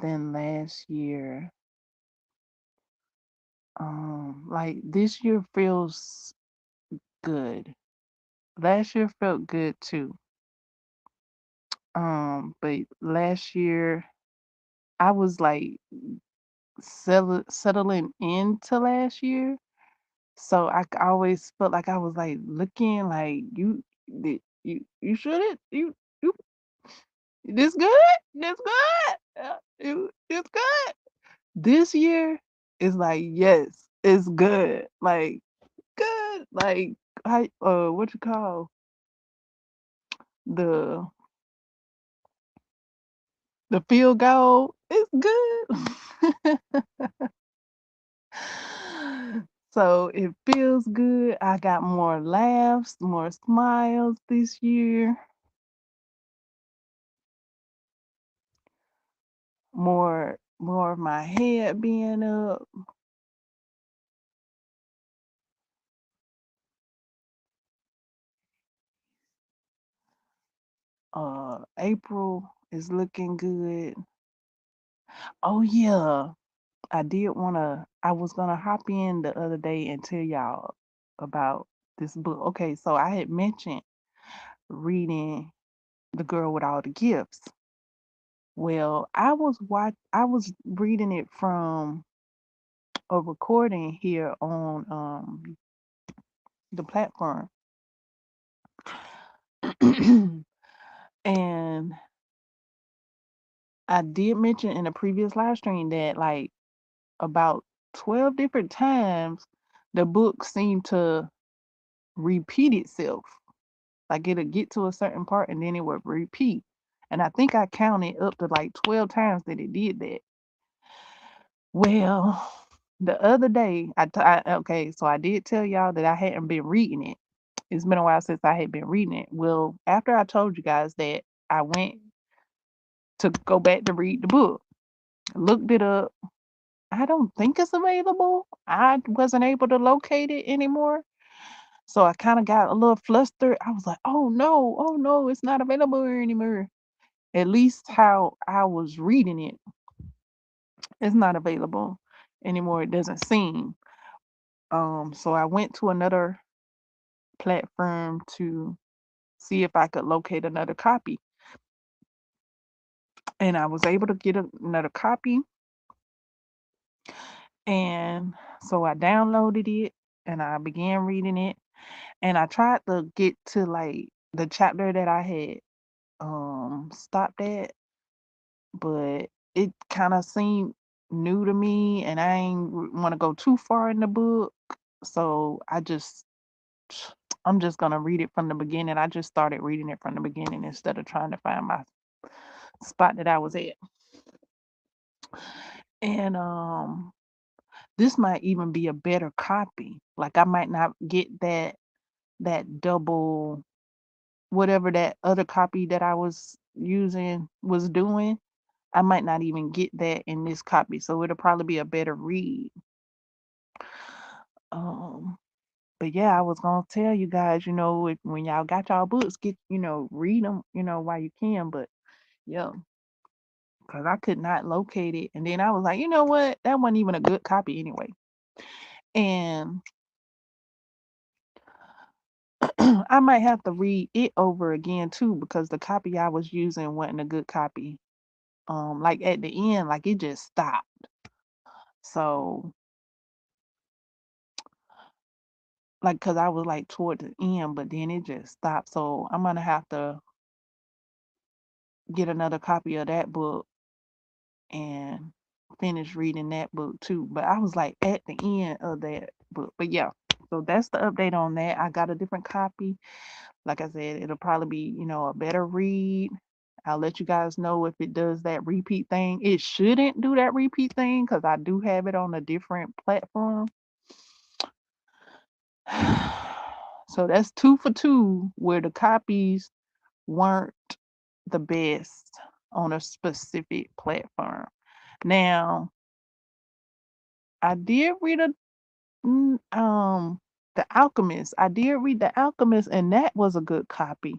than last year. Like this year feels good. Last year felt good too. But last year I was like settling into last year. So always felt like I was like looking like you shouldn't you this good, this good, it's good. This year is like yes, it's good, like good, like I what you call the field goal. It's good. So it feels good. I got more laughs, more smiles this year, more of my head being up. April is looking good. Oh yeah, I was gonna hop in the other day and tell y'all about this book. Okay, so I had mentioned reading The Girl with All the Gifts. Well, I was reading it from a recording here on the platform. And I did mention in a previous live stream that like about 12 different times the book seemed to repeat itself. Like it'll get to a certain part and then it would repeat. And I think I counted up to like 12 times that it did that. Well, the other day, okay, so I did tell y'all that I hadn't been reading it. It's been a while since I had been reading it. Well, after I told you guys that, I went to go back to read the book, looked it up. I don't think it's available. I wasn't able to locate it anymore. So I kind of got a little flustered. I was like, oh no, it's not available anymore. At least how I was reading it, it's not available anymore. It doesn't seem. So I went to another platform to see if I could locate another copy. And I was able to get another copy. And so I downloaded it and I began reading it. And I tried to get to like the chapter that I had stopped at, but it kind of seemed new to me and I ain't want to go too far in the book. So I'm just gonna read it from the beginning. I just started reading it from the beginning instead of trying to find my spot that I was at. And this might even be a better copy. Like I might not get that double whatever that other copy that I was using was doing. I might not even get that in this copy. So it'll probably be a better read. Um but yeah, I was gonna tell you guys, if, when y'all got y'all books, read them, while you can. But yeah, because I could not locate it. And then I was like, you know what? That wasn't even a good copy anyway. And I might have to read it over again too because the copy I was using wasn't a good copy. Like at the end, like it just stopped. So like, cause I was like toward the end, but then it just stopped. So I'm gonna have to get another copy of that book and finish reading that book too. But I was like at the end of that book. But yeah, so that's the update on that. I got a different copy. Like I said, it'll probably be, a better read. I'll let you guys know if it does that repeat thing. It shouldn't do that repeat thing because I do have it on a different platform. So that's 2 for 2 where the copies weren't the best. on a specific platform. Now, I did read The Alchemist. I did read The Alchemist, and that was a good copy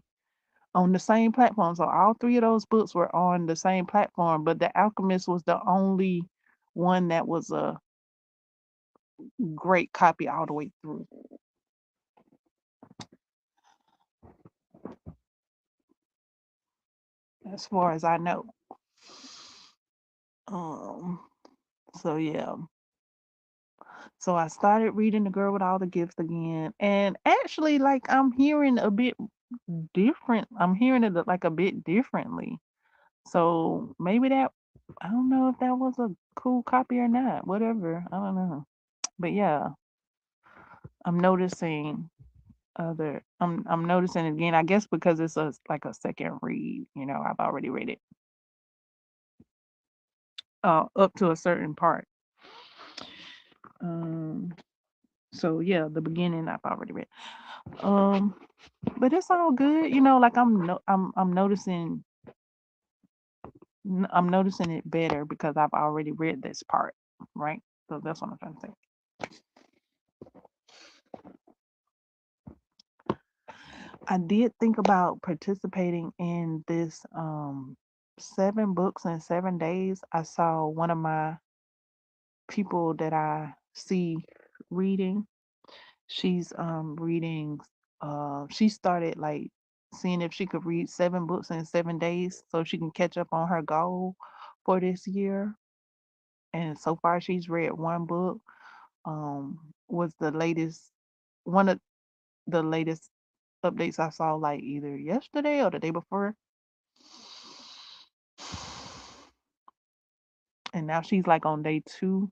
on the same platform. So all three of those books were on the same platform, but The Alchemist was the only one that was a great copy all the way through, as far as I know. Um, so yeah. So I started reading The Girl with All the Gifts again, and actually, like, I'm hearing a bit different. I'm hearing it like a bit differently. So maybe that, I don't know if that was a cool copy or not. Whatever, I don't know. But yeah, I'm noticing I'm noticing it again. I guess because it's like a second read. I've already read it up to a certain part. Um, so yeah, the beginning I've already read. But it's all good. Like I'm noticing I'm noticing it better because I've already read this part, right? So that's what I'm trying to say. I did think about participating in this 7 books in 7 days. I saw one of my people that I see reading. She's reading she started like seeing if she could read 7 books in 7 days so she can catch up on her goal for this year. And so far she's read 1 book. Was the latest one of the latest updates I saw like either yesterday or the day before. And now she's like on day 2.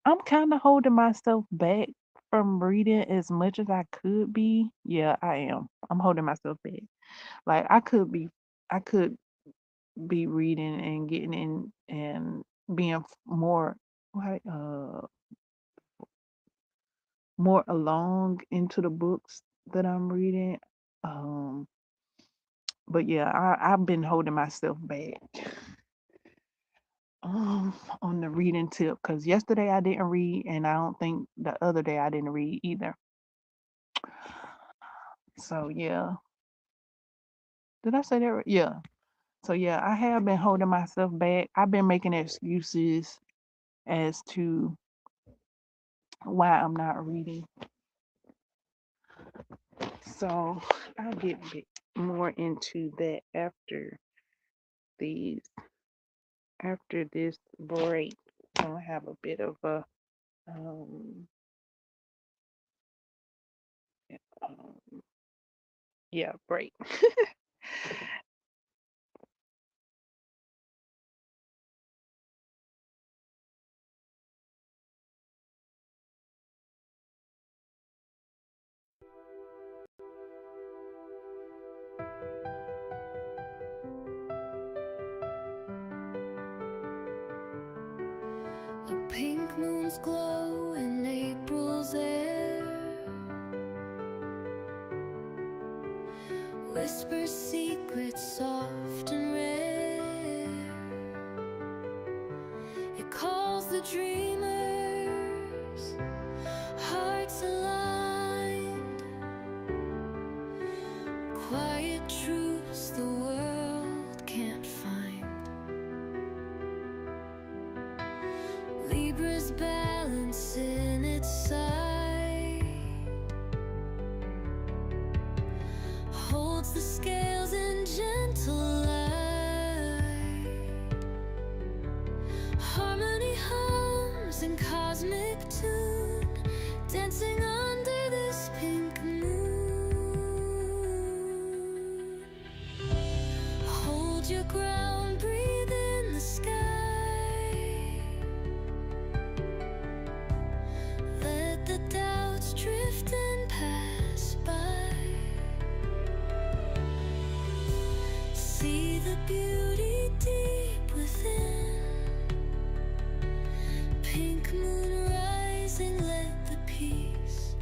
I'm kind of holding myself back from reading as much as I could be. Yeah, I am. I'm holding myself back. Like I could be reading and getting in and being more like more along into the books that I'm reading. Um, but yeah, I've been holding myself back on the reading tip because yesterday I didn't read, and I don't think the other day I didn't read either. So yeah, did I say that right? Yeah. So yeah, I have been holding myself back. I've been making excuses as to why I'm not reading. So I'll get a bit more into that these after this break. I'll have a bit of a um, um yeah, break. The pink moon's glow in April's air whispers secrets soft and rare. It calls the dreamers, hearts aligned, quiet truths the world can't find. Libra's balance in its sight holds the scales in gentle light. Harmony hums in cosmic tune, dancing under this pink moon. Hold your ground, breathe in the sky. Let the doubts drift and pass by. See the beauty deep within. Pink moon rising, let the peace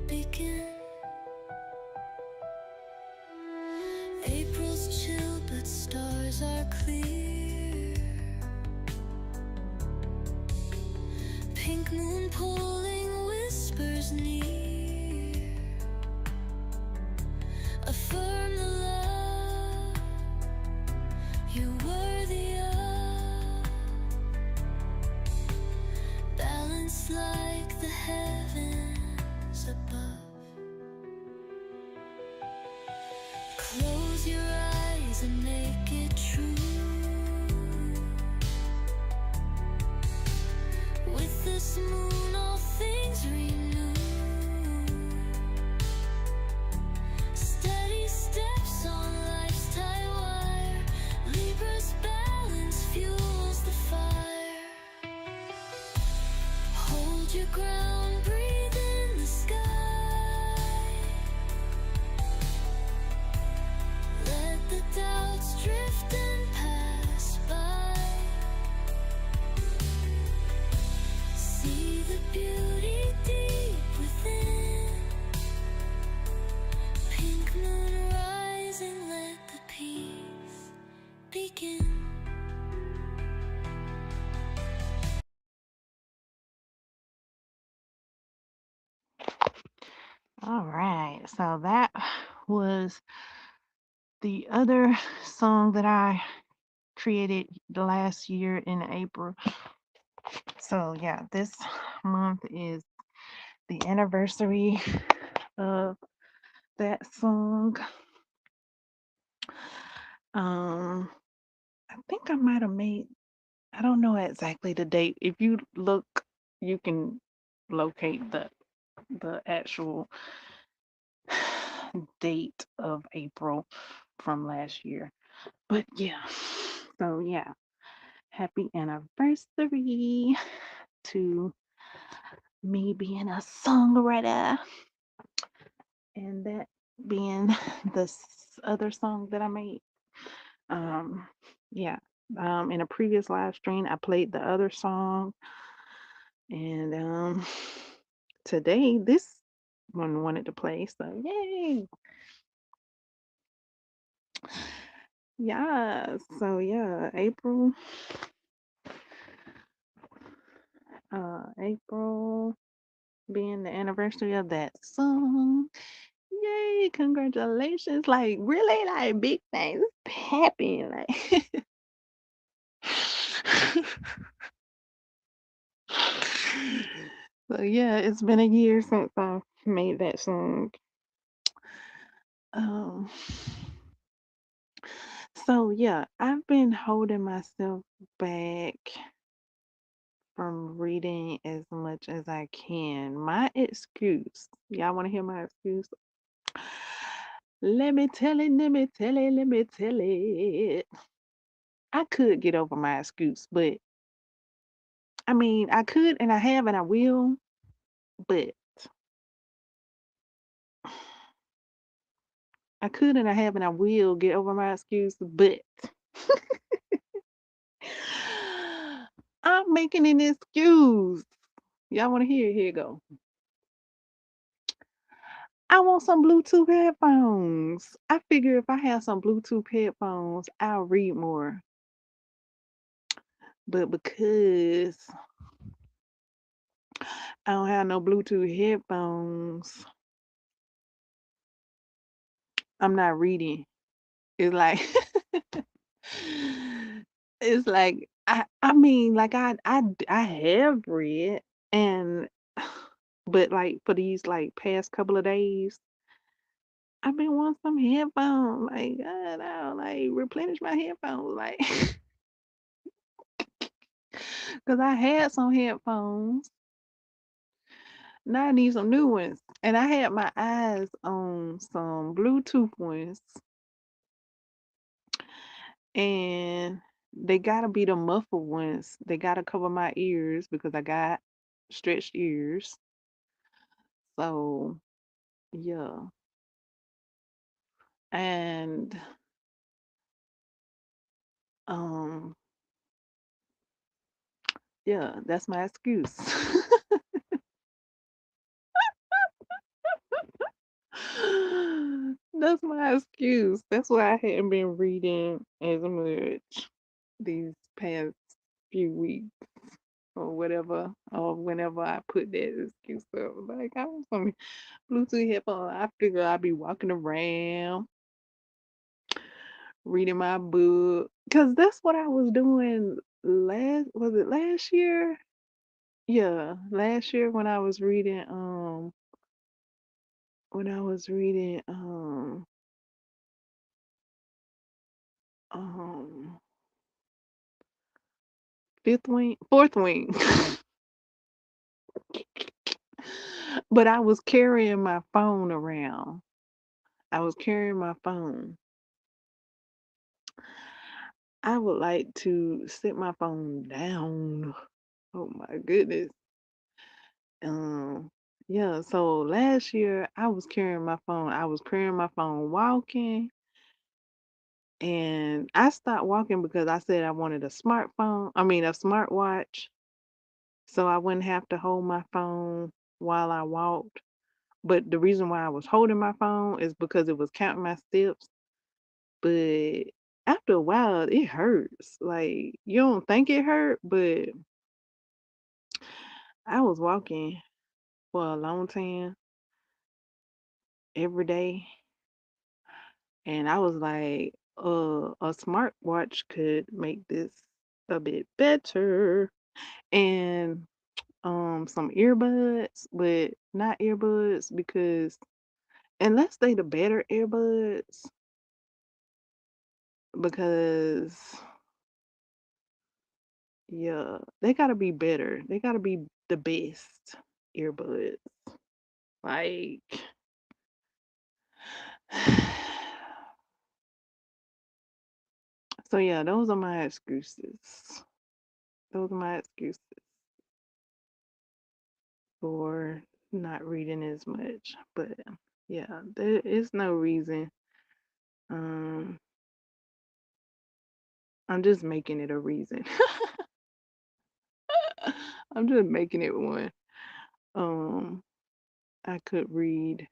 begin. April's chill but pink moon pulling whispers near. Affirm the love you're worthy of. Balance like the heavens above. Close your eyes and make it true. With this moon all things renew. Steady steps on life's tight wire. Libra's balance fuels the fire. Hold your ground, breathe in the sky. Let the doubts drift and pass by. See the beauty deep within. Pink moon rising, let the peace begin. All right. So that was the other song that I created the last year in April. So yeah, this month is the anniversary of that song. I think I might have made, I don't know exactly the date. If you look, you can locate the actual date of April from last year. But yeah. So yeah, happy anniversary to me being a songwriter and that being the other song that I made. Um, yeah. In a previous live stream, I played the other song, and today this one wanted to play. So yay! Yeah. So yeah, April being the anniversary of that song. Yay, congratulations. Like really like big things happen. Like so yeah, it's been a year since I made that song. Um so yeah, I've been holding myself back from reading as much as I can. My excuse. Y'all want to hear my excuse? Let me tell it, let me tell it, let me tell it. I could get over my excuse, but I mean, I could and I have and I will, but I could and I have and I will get over my excuse, but I'm making an excuse. Y'all want to hear it? Here you go. I want some Bluetooth headphones. I figure if I have some Bluetooth headphones, I'll read more. But because I don't have no Bluetooth headphones, I'm not reading. It's like it's like I mean like I have read and but like for these like past couple of days I've been wanting some headphones like God I don't like replenish my headphones like because I had some headphones now I need some new ones and I had my eyes on some Bluetooth ones and they gotta be the muffled ones. They gotta cover my ears because I got stretched ears. So yeah. And um yeah, that's my excuse. That's my excuse. That's why I hadn't been reading as much these past few weeks. or whenever I put that excuse up. Like I want some Bluetooth headphones. I figure I'll be walking around reading my book. Cause that's what I was doing was it last year? Yeah, last year when I was reading um fourth wing. But I was carrying my phone around. I was carrying my phone. I would like to sit my phone down. Oh my goodness. Um, yeah, so last year I was carrying my phone. I was carrying my phone walking, and I stopped walking because I said I wanted a smartphone. I mean, a smartwatch, so I wouldn't have to hold my phone while I walked. But the reason why I was holding my phone is because it was counting my steps. But after a while, it hurts. Like you don't think it hurt, but I was walking for a long time every day, and I was like, a smartwatch could make this a bit better. And some earbuds, but not earbuds because unless they the better earbuds, because yeah, they gotta be better. They gotta be the best earbuds. Like so yeah, those are my excuses. Those are my excuses for not reading as much. But yeah, there is no reason. Um, I'm just making it a reason. I'm just making it one. Um, I could read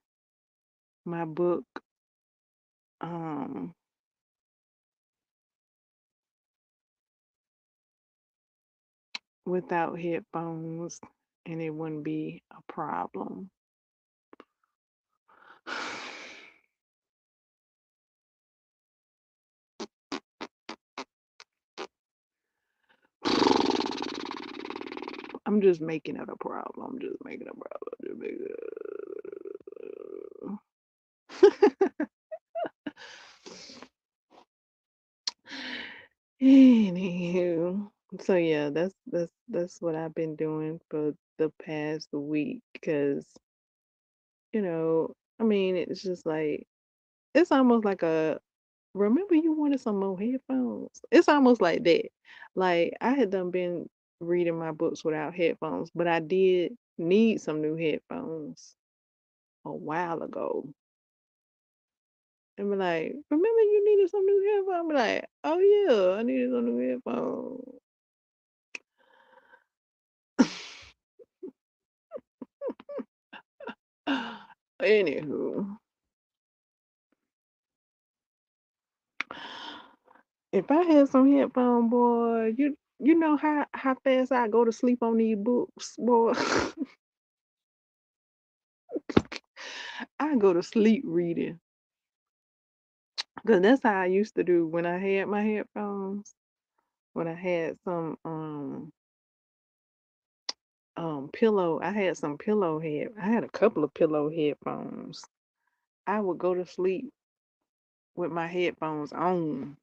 my book um without headphones and it wouldn't be a problem. I'm just making it a problem. I'm just making a problem. Just making it. Anywho, so yeah, that's what I've been doing for the past week because I mean, it's just like it's almost like a remember you wanted some more headphones. It's almost like that. Like I had done been reading my books without headphones, but I did need some new headphones a while ago. And be like, remember you needed some new headphones? Be like, oh yeah, I needed some new headphones. Anywho, if I had some headphone, boy, you know how fast I go to sleep on these books, boy. I go to sleep reading. Cause that's how I used to do when I had my headphones. When I had some pillow, I had some pillow head. I had a couple of pillow headphones. I would go to sleep with my headphones on.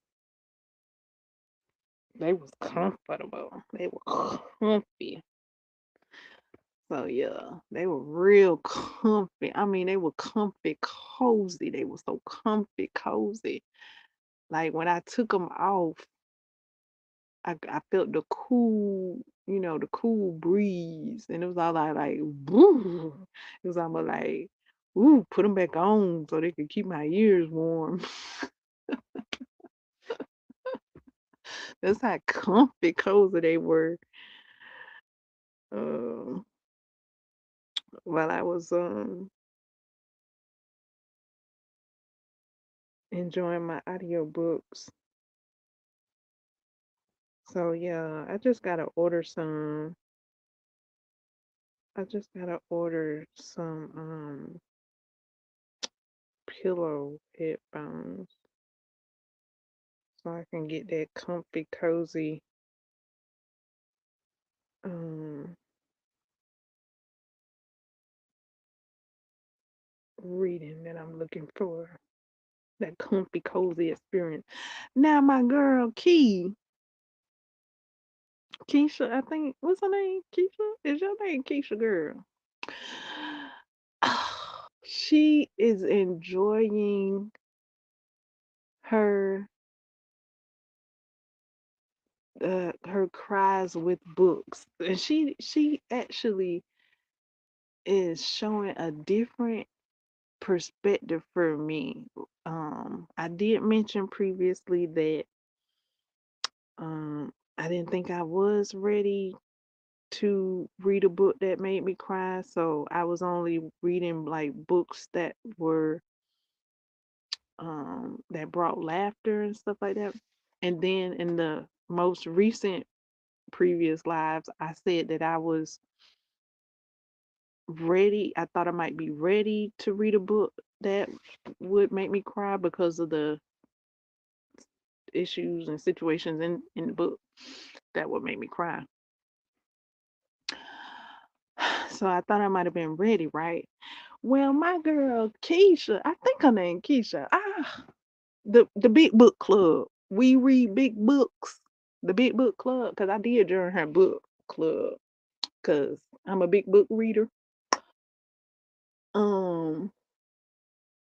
They was comfortable. They were comfy. So yeah, they were real comfy. I mean, they were comfy, cozy. They were so comfy, cozy. Like when I took them off, I felt the cool, the cool breeze, and it was all like, woo. It was almost like, ooh, put them back on so they could keep my ears warm. That's how comfy, cozy they were. Um, while I was enjoying my audiobooks. So yeah, I just gotta order some. I just gotta order some pillow headphones so I can get that comfy, cozy um reading that I'm looking for. That comfy, cozy experience. Now my girl Keisha, I think what's her name? Keisha? Is your name Keisha girl? She is enjoying her her cries with books. And she actually is showing a different perspective for me. I did mention previously that I didn't think I was ready to read a book that made me cry, so I was only reading like books that were that brought laughter and stuff like that. And then in the most recent previous lives, I said that I was ready. I thought I might be ready to read a book that would make me cry because of the issues and situations in the book that would make me cry. So I thought I might have been ready, right? Well, my girl Keisha, I think her name Keisha. The big book club. We read big books. The big book club, because I did join her book club, because I'm a big book reader. Um,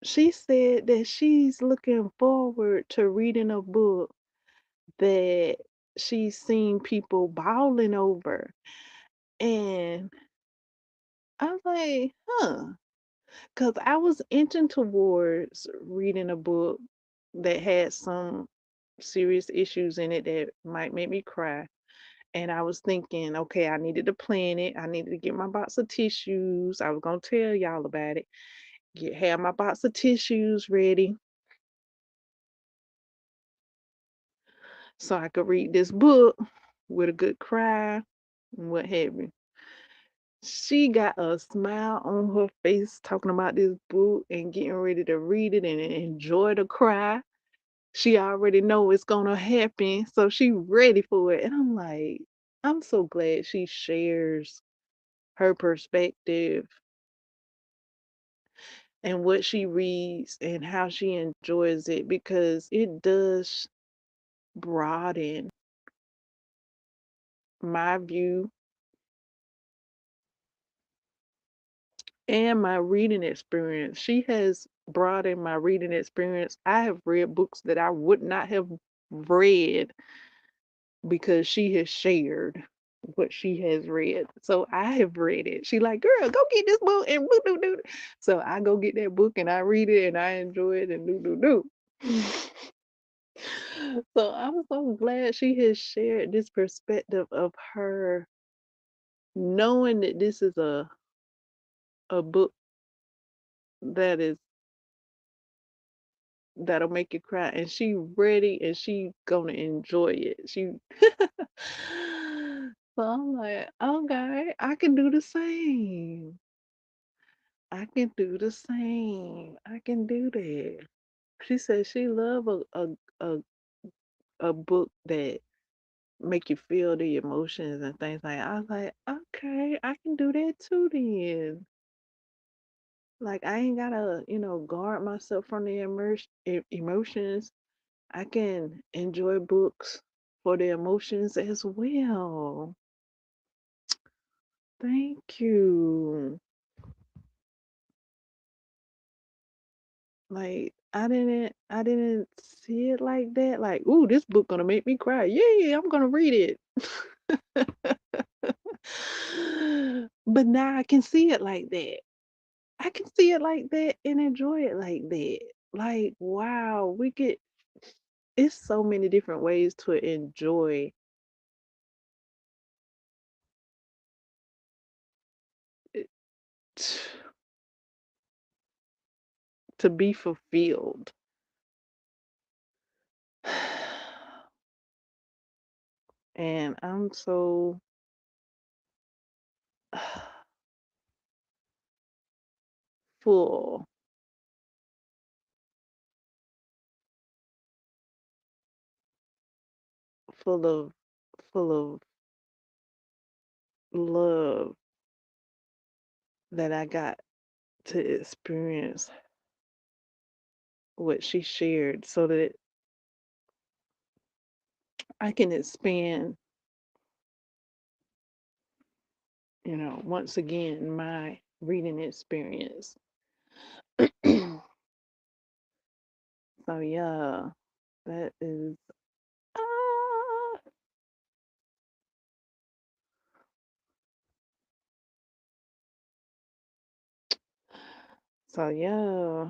she said that she's looking forward to reading a book that she's seen people bawling over. And I was like, huh. Because I was inching towards reading a book that had some serious issues in it that might make me cry. And I was thinking, okay, I needed to plan it. I needed to get my box of tissues. I was gonna tell y'all about it. Have my box of tissues ready so I could read this book with a good cry and what have you. She got a smile on her face talking about this book and getting ready to read it and enjoy the cry. She already know it's gonna happen, so she ready for it. And I'm like, I'm so glad she shares her perspective and what she reads and how she enjoys it, because it does broaden my view and my reading experience. She has broadened my reading experience. I have read books that I would not have read because she has shared what she has read. So I have read it. She like, girl, go get this book and do do do. So I go get that book and I read it and I enjoy it and do do do. So I'm so glad she has shared this perspective of her knowing that this is a book that is that'll make you cry, and she ready and she gonna enjoy it. She so I'm like, okay, I can do the same. I can do the same. I can do that. She said she love a, a book that make you feel the emotions and things like that. I was like, okay, I can do that too then. Like I ain't gotta, guard myself from the emotions. I can enjoy books for the emotions as well. Thank you. Like I didn't see it like that. Like, ooh, this book gonna make me cry. Yeah, I'm gonna read it. But now I can see it like that. I can see it like that and enjoy it like that. Like, wow, it's so many different ways to enjoy it, to be fulfilled. And I'm so full, full of full of love that I got to experience what she shared so that I can expand, once again, my reading experience. So yeah, that is ah, so yeah.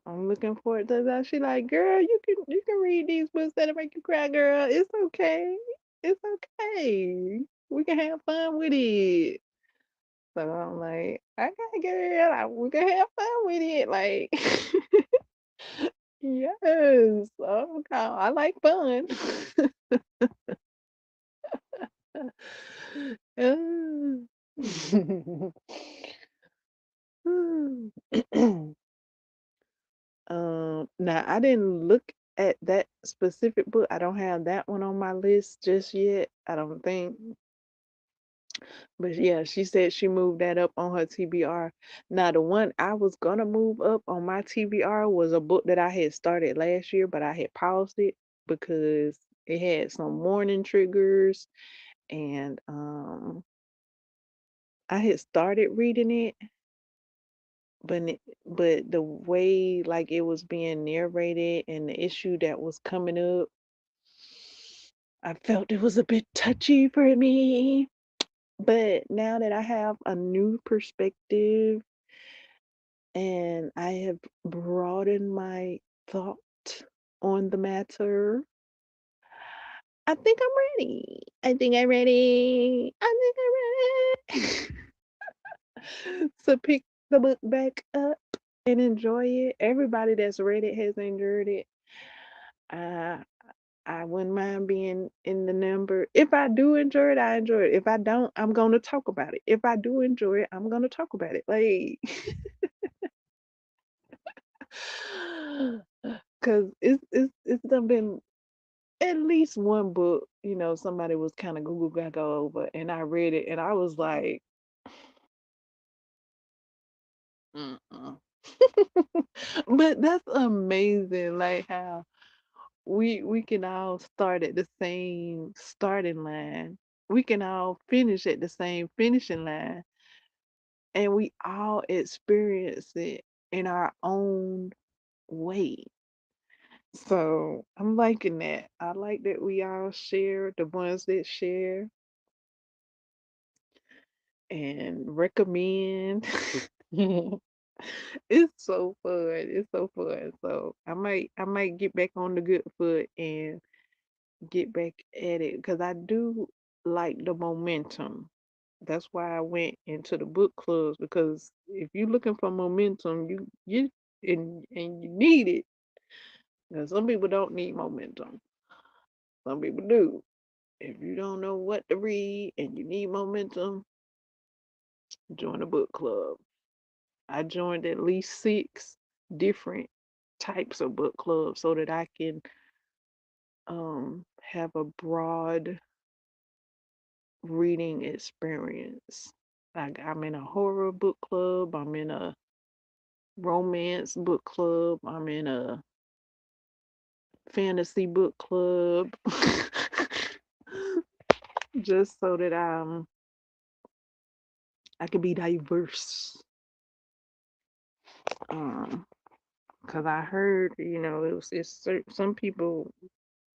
I'm looking forward to that. She like, girl, you can read these books that'll make you cry, girl. It's okay. It's okay. We can have fun with it. So I'm like, okay, girl, we can have fun with it. Like, yes, oh God, I like fun. Now I didn't look at that specific book. I don't have that one on my list just yet. I don't think. But yeah, she said she moved that up on her TBR. Now the one I was gonna move up on my TBR was a book that I had started last year, but I had paused it because it had some warning triggers and I had started reading it, but the way like it was being narrated and the issue that was coming up, I felt it was a bit touchy for me. But now that I have a new perspective and I have broadened my thought on the matter, I think I'm ready. I think I'm ready. I think I'm ready to pick the book back up and enjoy it. Everybody that's read it has enjoyed it. Uh, I wouldn't mind being in the number. If I do enjoy it, I enjoy it. If I don't, I'm gonna talk about it. If I do enjoy it, I'm gonna talk about it. Like, cause it's done been at least one book. Somebody was kind of Google Gaga over, and I read it, and I was like, mm-mm. But that's amazing, like how we can all start at the same starting line. We can all finish at the same finishing line, and we all experience it in our own way. So I'm liking that. I like that we all share, the ones that share and recommend. It's so fun. It's so fun. So I might get back on the good foot and get back at it because I do like the momentum. That's why I went into the book clubs because if you're looking for momentum, you and you need it. Now, some people don't need momentum. Some people do. If you don't know what to read and you need momentum, join a book club. I joined at least 6 different types of book clubs so that I can have a broad reading experience. Like I'm in a horror book club, I'm in a romance book club, I'm in a fantasy book club. Just so that I can be diverse. Um, because I heard, some people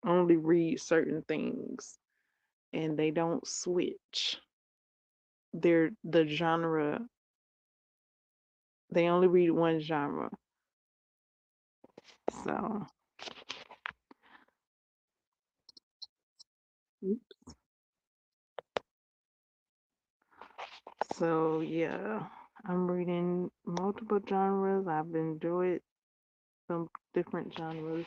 only read certain things and they don't switch the genre. They only read one genre. So so yeah, I'm reading multiple genres. I've enjoyed some different genres.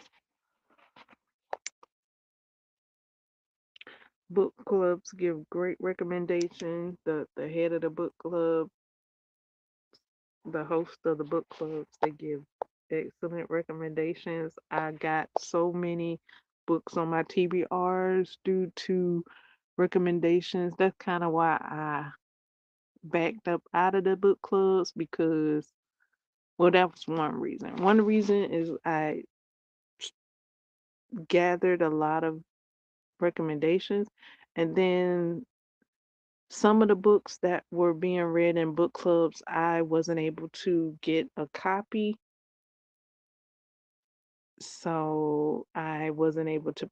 Book clubs give great recommendations. The head of the book club the host of the book clubs. They give excellent recommendations. I got so many books on my TBRs due to recommendations. That's kind of why I backed up out of the book clubs because, well, that was one reason. One reason is I gathered a lot of recommendations, and then some of the books that were being read in book clubs, I wasn't able to get a copy, so I wasn't able to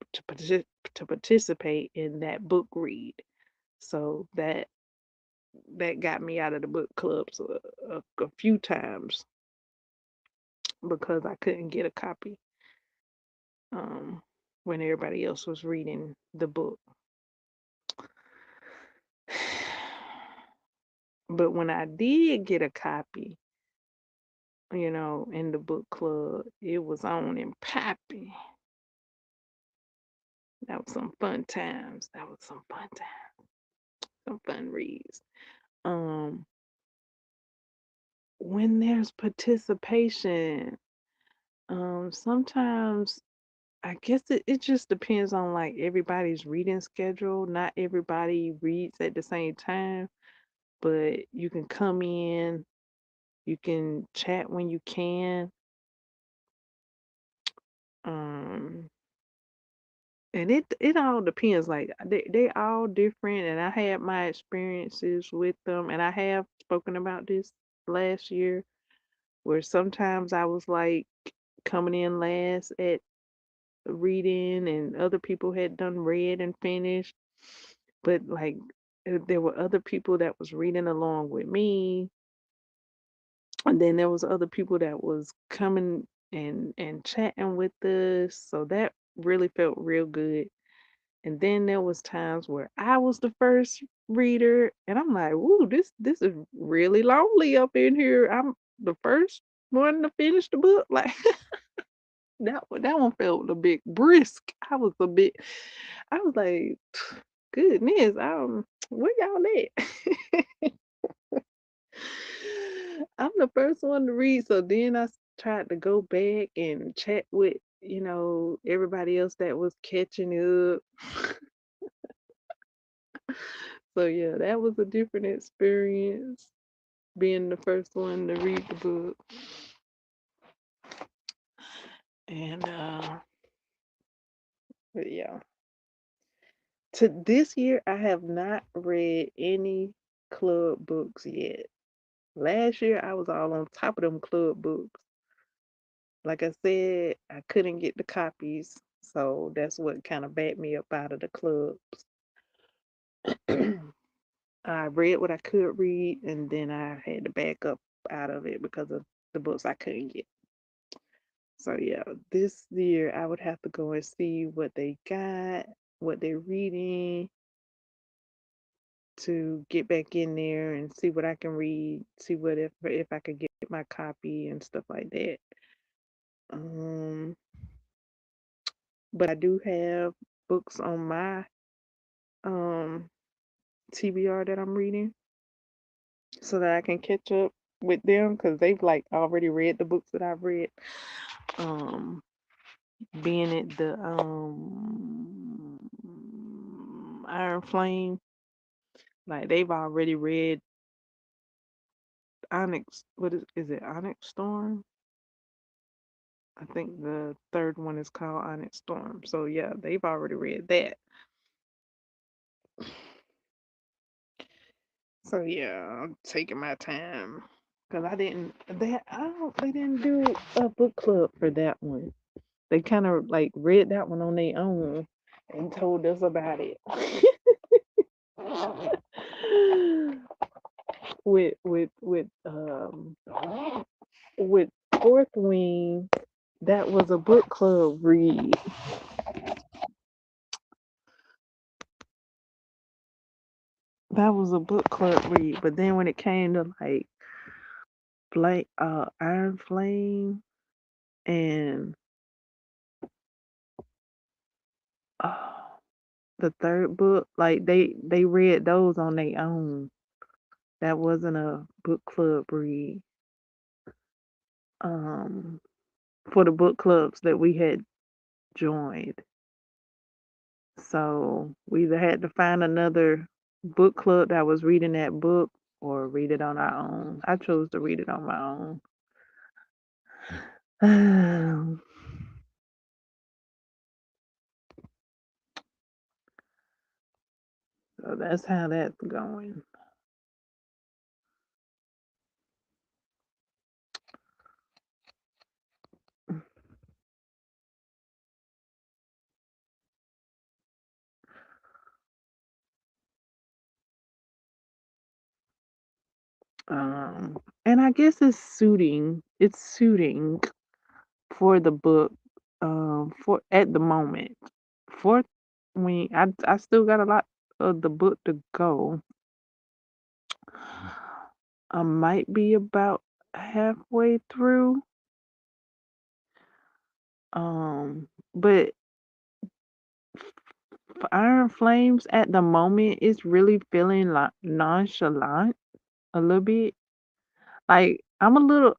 participate in that book read. So that got me out of the book clubs a few times because I couldn't get a copy um, when everybody else was reading the book. But when I did get a copy, in the book club, it was on and popping. That was some fun times. That was some fun times. Some fun reads. Um, when there's participation, sometimes I guess it just depends on like everybody's reading schedule. Not everybody reads at the same time, but you can come in, you can chat when you can. Um, and it all depends. Like they all different, and I had my experiences with them, and I have spoken about this last year, where sometimes I was like coming in last at reading, and other people had done read and finished, but like there were other people that was reading along with me, and then there was other people that was coming and chatting with us, so that really felt real good. And then there was times where I was the first reader, and I'm like, "Ooh, this is really lonely up in here. I'm the first one to finish the book." Like that one felt a bit brisk. I was like, "Goodness, where y'all at?" I'm the first one to read, so then tried to go back and chat with everybody else that was catching up. So yeah, that was a different experience being the first one to read the book. And but yeah. To this year I have not read any club books yet. Last year I was all on top of them club books. Like I said, I couldn't get the copies, so that's what kind of backed me up out of the clubs. I read what I could read, and then I had to back up out of it because of the books I couldn't get. So yeah, this year I would have to go and see what they got, what they're reading, to get back in there and see what I can read, see what if I could get my copy and stuff like that. Um, but I do have books on my um TBR that I'm reading so that I can catch up with them because they've like already read the books that I've read. Um, being it the Iron Flame, like they've already read Onyx. What is it? Onyx Storm? I think the third one is called Onyx Storm. So yeah, they've already read that. So yeah, I'm taking my time because they didn't do a book club for that one. They kind of like read that one on their own and told us about it. With Fourth Wing, that was a book club read. That was a book club read. But then when it came to like Iron Flame and uh, the third book, like they read those on their own. That wasn't a book club read. um, for the book clubs that we had joined. So we either had to find another book club that was reading that book or read it on our own. I chose to read it on my own. So that's how that's going. And I guess it's suiting for the book, for at the moment. For I still got a lot of the book to go. I might be about halfway through. But for Iron Flames at the moment it's really feeling like nonchalant a little bit. Like I'm a little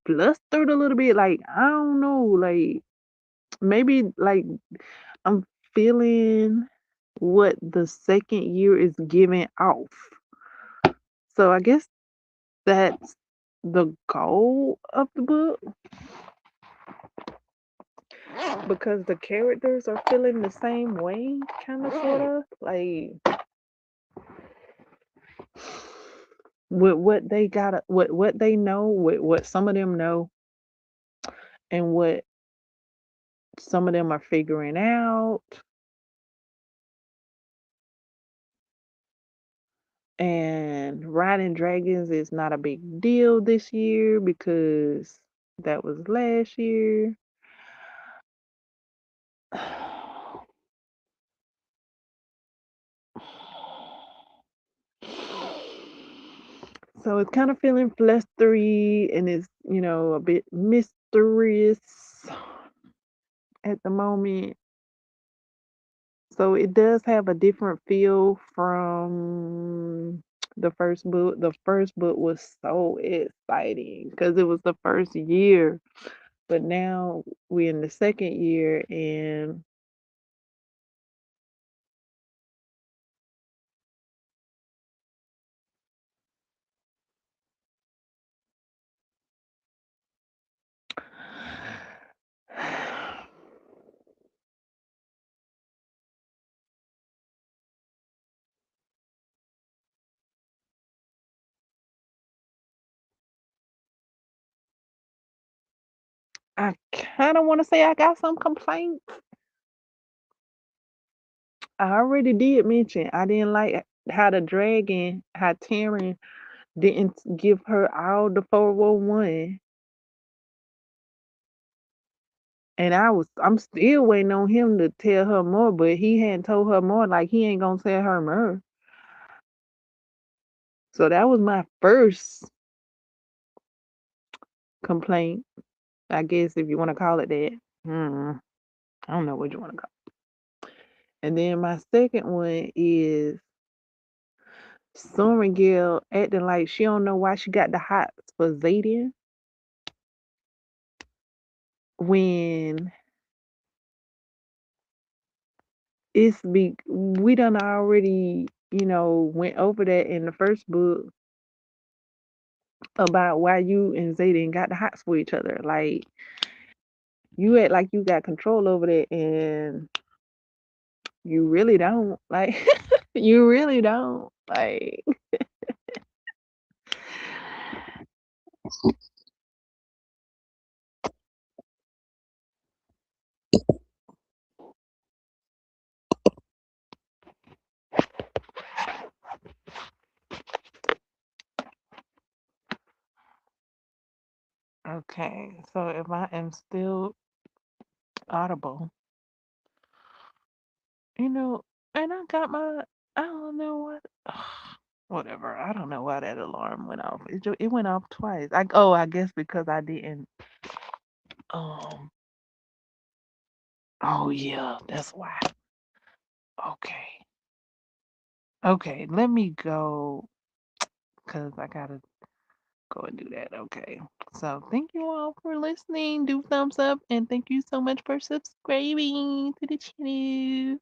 flustered a little bit. Like I don't know, like maybe like I'm feeling what the second year is giving off. So I guess that's the goal of the book because the characters are feeling the same way, kind of, sort of. Like with what they got, what they know, with what some of them know, and what some of them are figuring out. And riding dragons is not a big deal this year because that was last year. So it's kind of feeling flustery and it's, a bit mysterious at the moment. So it does have a different feel from the first book. The first book was so exciting because it was the first year. But now we're in the second year and I kind of want to say I got some complaints. I already did mention I didn't like how the dragon, how Taryn didn't give her all the 411. And I'm still waiting on him to tell her more, but he hadn't told her more, like he ain't gonna tell her more. So that was my first complaint, I guess if you want to call it that. Hmm, I don't know what you want to call it. And then my second one is Sorengil acting like she don't know why she got the hots for Zayden when we done already, went over that in the first book about why you and Zayden got the hots for each other. Like you act like you got control over that and you really don't. Like you really don't. Like okay, so if I am still audible, you know, and I got I don't know what, whatever. I don't know why that alarm went off. It went off twice. I guess because I didn't. Um. Oh yeah, that's why. Okay. Okay. Let me go because I gotta go and do that. Okay. So thank you all for listening. Do thumbs up and thank you so much for subscribing to the channel.